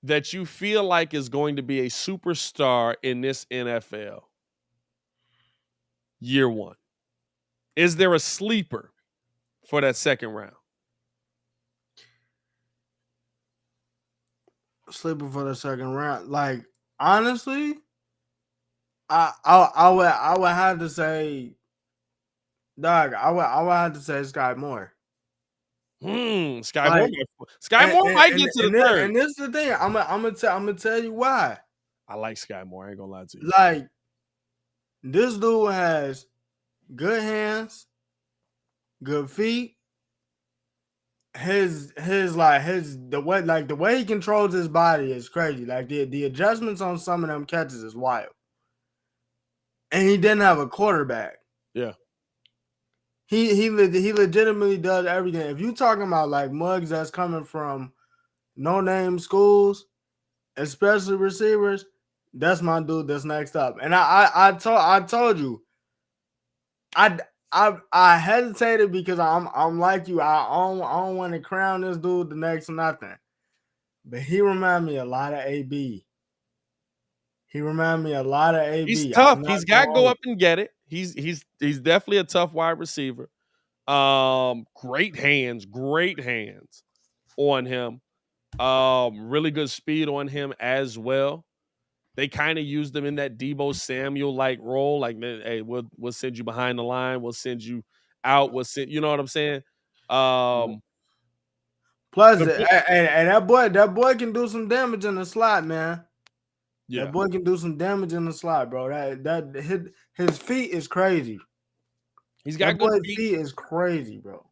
that you feel like is going to be a superstar in this NFL year one? Is there a sleeper for that second round? Sleeping for the second round. Like, honestly, I would have to say, dog. I would have to say Sky Moore. Sky Like, Moore might get to the third. and this is the thing. I'm gonna tell you why. I like Sky Moore. I ain't gonna lie to you. Like, this dude has good hands, good feet. The way he controls his body is crazy. Like the adjustments on some of them catches is wild. And he didn't have a quarterback. Yeah. He legitimately does everything. If you talking about like mugs that's coming from no name schools, especially receivers, that's my dude that's next up. And I told you, I hesitated because I'm like you. I don't want to crown this dude the next nothing. But he remind me a lot of AB. He remind me a lot of AB. He's tough. He's got to go up and get it. He's definitely a tough wide receiver. Great hands on him. Really good speed on him as well. They kind of used him in that Deebo Samuel like role. Like, hey, we'll send you behind the line. We'll send you out. You know what I'm saying? Plus, and that boy can do some damage in the slot, man. Yeah. That boy can do some damage in the slot, bro. That his feet is crazy. He's got good feet. Feet is crazy, bro.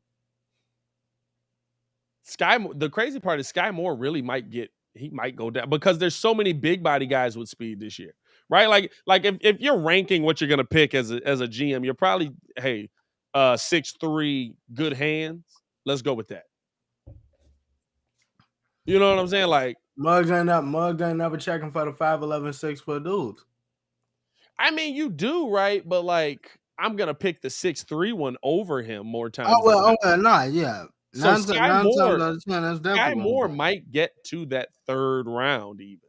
The crazy part is Sky Moore really might go down because there's so many big body guys with speed this year, right? Like if you're ranking what you're gonna pick as a GM, you're probably 6'3", good hands. Let's go with that. You know what I'm saying? Like Muggs ain't never checking for the 5'11", 6 foot dudes. I mean, you do, right? But like, I'm gonna pick the 6'3" one over him more times. Yeah. So Sky Moore might get to that third round even.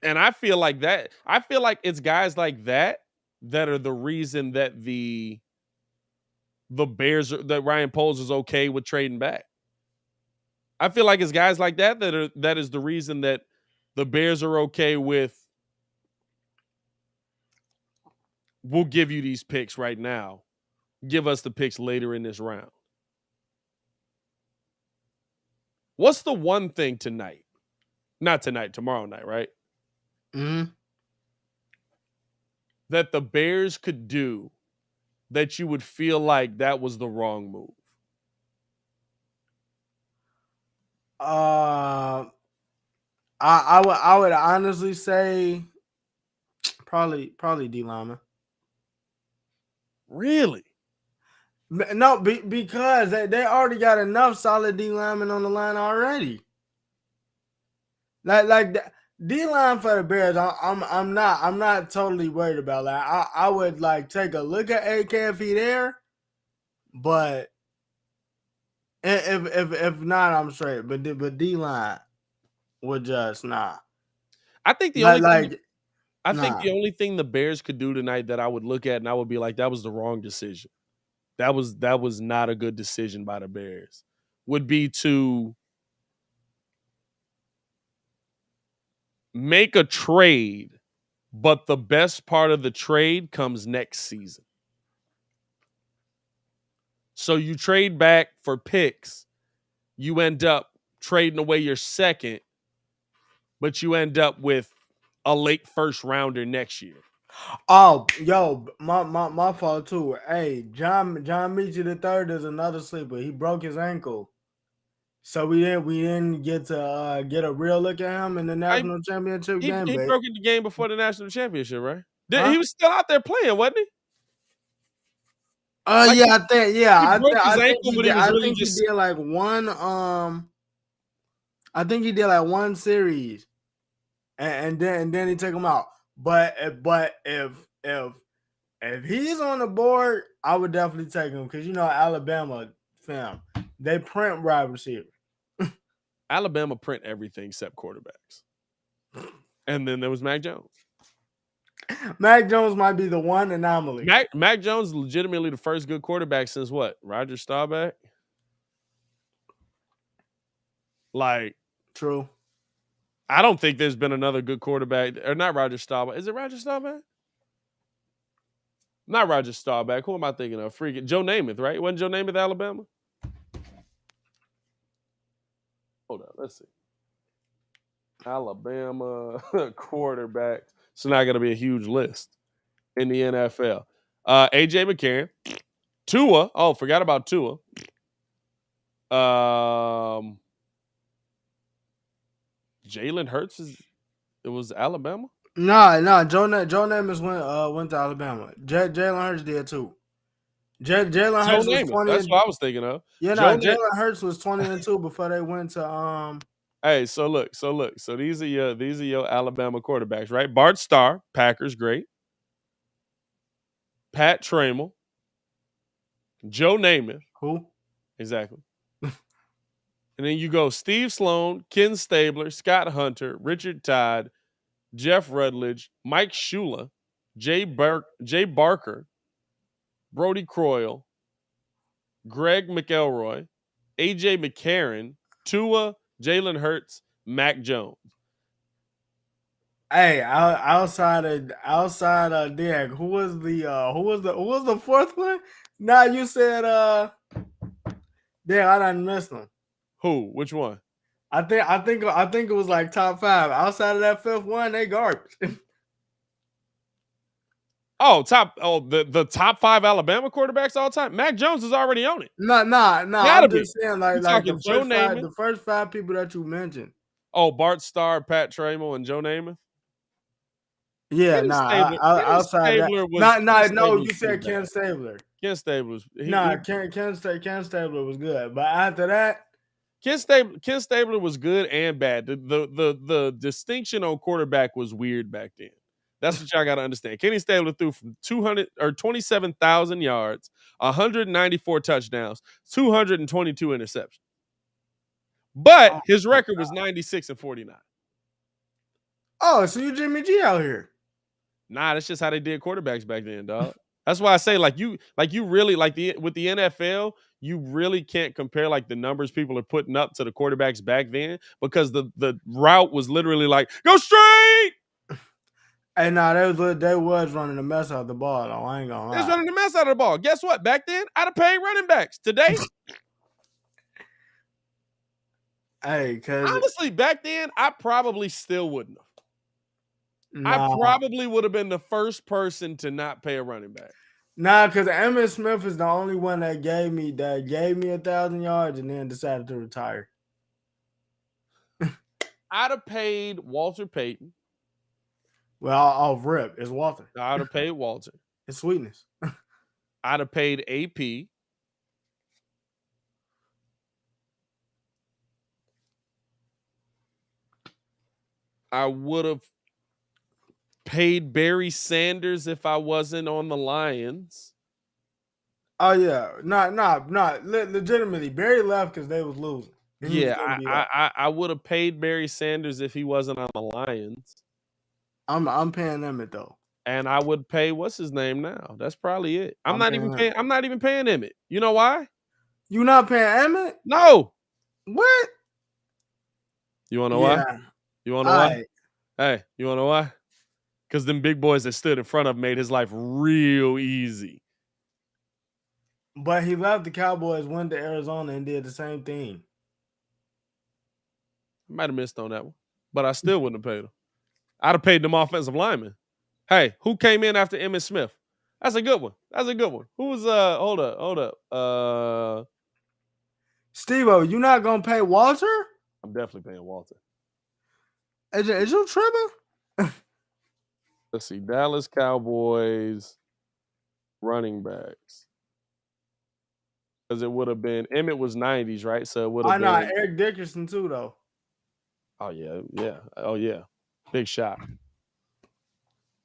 And I feel like it's guys like that are the reason that the Bears that Ryan Poles is okay with trading back. I feel like it's guys like that is the reason that the Bears are okay with, we'll give you these picks right now. Give us the picks later in this round. What's the one thing tonight? Not tonight, tomorrow night, right? Mm-hmm. That the Bears could do that you would feel like that was the wrong move? I would honestly say probably D lineman. Really? No, because they already got enough solid D linemen on the line already. Like D line for the Bears, I'm not totally worried about that. I would like take a look at AK if he there, but if not, I'm straight. But D line would just nah. I think the Like only thing like I think nah. the only thing the Bears could do tonight that I would look at and I would be like, that was the wrong decision. That was not a good decision by the Bears. Would be to make a trade, but the best part of the trade comes next season. So you trade back for picks, you end up trading away your second, but you end up with a late first rounder next year. Oh, yo, my fault too. Hey, John Michie the third is another sleeper. He broke his ankle, so we didn't get to get a real look at him in the I, national championship game. he But broke in the game before the national championship, right? huh? He was still out there playing, wasn't he? Like Yeah, I think he broke his I think ankle, he but did. he was I really think he just did like one. I think he did like one series, and then he took him out. But if he's on the board, I would definitely take him because Alabama fam, they print wide receiver. Alabama print everything except quarterbacks. And then there was Mac Jones. Mac Jones might be the one anomaly. Mac Jones is legitimately the first good quarterback since what? Roger Staubach? Like, True. I don't think there's been another good quarterback, or not Roger Staubach. Is it Roger Staubach? Not Roger Staubach. Who am I thinking of? Freaking Joe Namath, right? Wasn't Joe Namath Alabama? Hold on, let's see. Alabama quarterback. It's not going to be a huge list in the NFL. AJ McCarron, Tua. Oh, forgot about Tua. Jalen Hurts it was Alabama. No. Joe Namath went to Alabama. Jalen Hurts did too. Jalen Joe Hurts was Namath. 20. That's what I was thinking of. Yeah, no. Jalen Hurts was 20-2 before they went to Hey, so look. So these are your Alabama quarterbacks, right? Bart Starr, Packers, great. Pat Trammell, Joe Namath, who? exactly. And then you go Steve Sloan, Ken Stabler, Scott Hunter, Richard Todd, Jeff Rutledge, Mike Shula, Jay Barker, Brody Croyle, Greg McElroy, AJ McCarron, Tua, Jalen Hurts, Mac Jones. Hey, outside of Dick, who was the fourth one? Nah, you said Dick, I done missed them. Who? Which one? I think it was like top 5. Outside of that fifth one, they garbage. The top 5 Alabama quarterbacks all time. Mac Jones is already on it. No. Gotta I'm be. just saying, You like talking Joe Namath? the first 5 people that you mentioned. Oh, Bart Starr, Pat Trammell, and Joe Namath. Yeah, Kenny nah. Stabler, Outside of that, Stabler was no. Stabler You was said pretty Ken bad. Stabler. Ken Stabler was Ken Stabler was good, but after that, Ken Stabler was good and bad. The distinction on quarterback was weird back then. That's what y'all got to understand. Kenny Stabler threw from 27,000 yards, 194 touchdowns, 222 interceptions. But his record was 96-49. oh, so you Jimmy G out here? Nah, that's just how they did quarterbacks back then, dog. That's why I say you really with the NFL, you really can't compare like the numbers people are putting up to the quarterbacks back then because the route was literally like go straight. Hey, nah, they was running a mess out the ball. Though. I ain't gonna They was lie. running the mess out of the ball. Guess what? Back then, I'd have paid running backs. Today, Hey, cause honestly, back then, I probably still wouldn't have. nah, I probably would have been the first person to not pay a running back. cause Emmitt Smith is the only one that gave me 1,000 yards and then decided to retire. I'd have paid Walter Payton. Well, I'll rip. It's Walter. I'd have paid Walter. It's sweetness. I'd have paid AP. I would have paid Barry Sanders if I wasn't on the Lions. Oh yeah, not legitimately. Barry left because they was losing. And he was Yeah, gonna be up. I would have paid Barry Sanders if he wasn't on the Lions. I'm paying Emmett though. And I would pay what's his name now. That's probably it. I'm I'm not paying even him. paying. I'm not even paying Emmett. You know why? You not paying Emmett? No. What? You wanna know why? Yeah. You wanna know why? Aight. Hey, you wanna know why? Because them big boys that stood in front of him made his life real easy. But he left the Cowboys, went to Arizona, and did the same thing. I might have missed on that one, but I still wouldn't have paid him. I'd have paid them offensive linemen. Hey, who came in after Emmitt Smith? That's a good one. That's a good one. Who was hold up. Steve-O, you not gonna pay Walter? I'm definitely paying Walter. Is you tripping? Let's see. Dallas Cowboys running backs. Because it would have been Emmett was 90s, right? So it would have I know been Eric Dickerson too, though. Oh yeah. Oh yeah. Big shot.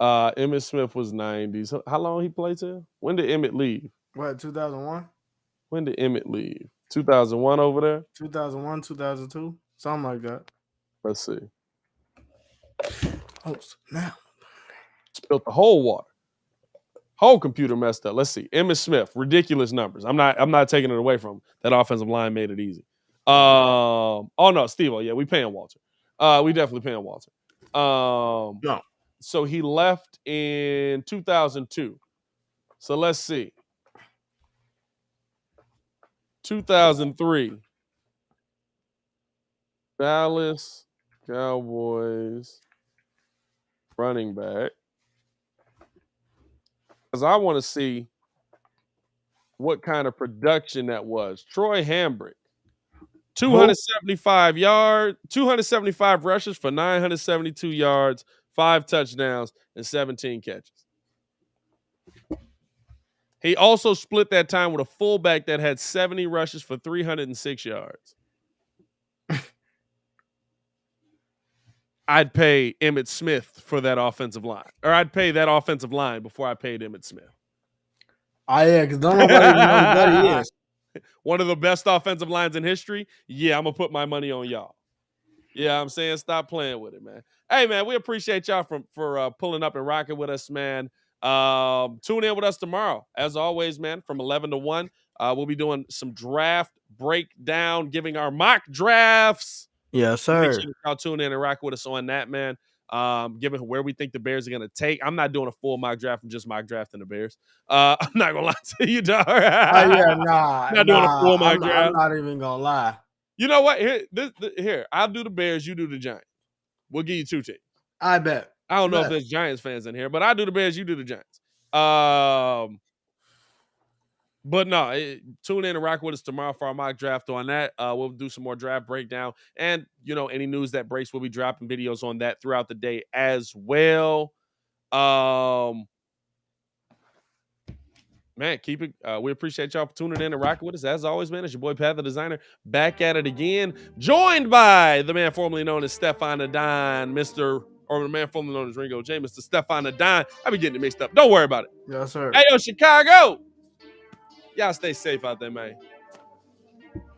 Emmitt Smith was 90s. How long he played till? When did Emmett leave? What, 2001? When did Emmett leave? 2001 over there? 2001, 2002? Something like that. Let's see. Oh, now. Spilled the whole water. Whole computer messed up. Let's see. Emmitt Smith, ridiculous numbers. I'm not taking it away from him. That offensive line made it easy. Oh no, Steve. Yeah, we paying Walter. We definitely paying Walter. No. So he left in 2002. So let's see. 2003. Dallas Cowboys running back. Because I want to see what kind of production that was. Troy Hambrick. 275 rushes for 972 yards, 5 touchdowns, and 17 catches. He also split that time with a fullback that had 70 rushes for 306 yards. I'd pay Emmitt Smith for that offensive line. Or I'd pay that offensive line before I paid Emmitt Smith. Oh, yeah, because don't nobody even know who that he is. One of the best offensive lines in history. Yeah, I'm going to put my money on y'all. Yeah, I'm saying stop playing with it, man. Hey, man, we appreciate y'all for pulling up and rocking with us, man. Tune in with us tomorrow. As always, man, from 11 to 1. We'll be doing some draft breakdown, giving our mock drafts. Yes, sir. Make sure y'all tune in and rock with us on that, man. Given where we think the Bears are going to take. I'm not doing a full mock draft. I'm just mock drafting the Bears. I'm not going to lie to you, dog. Oh, yeah, nah. Not doing a full mock draft. I'm not even going to lie. You know what? Here, I'll do the Bears. You do the Giants. We'll give you 2 teams. I bet. I don't know if there's Giants fans in here, but I do the Bears. You do the Giants. But no, tune in and rock with us tomorrow for our mock draft on that. We'll do some more draft breakdown. And, any news that breaks, we'll be dropping videos on that throughout the day as well. Man, keep it. We appreciate y'all for tuning in and rocking with us. As always, man, it's your boy Pat the Designer back at it again, joined by the man formerly known as Stefan Adon, the man formerly known as Ringo J, Mr. Stefan Adon. I be getting it mixed up. Don't worry about it. Yes, sir. Hey, yo, Chicago. Y'all stay safe out there, man.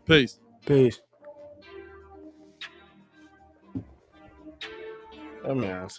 Peace. Peace. That man.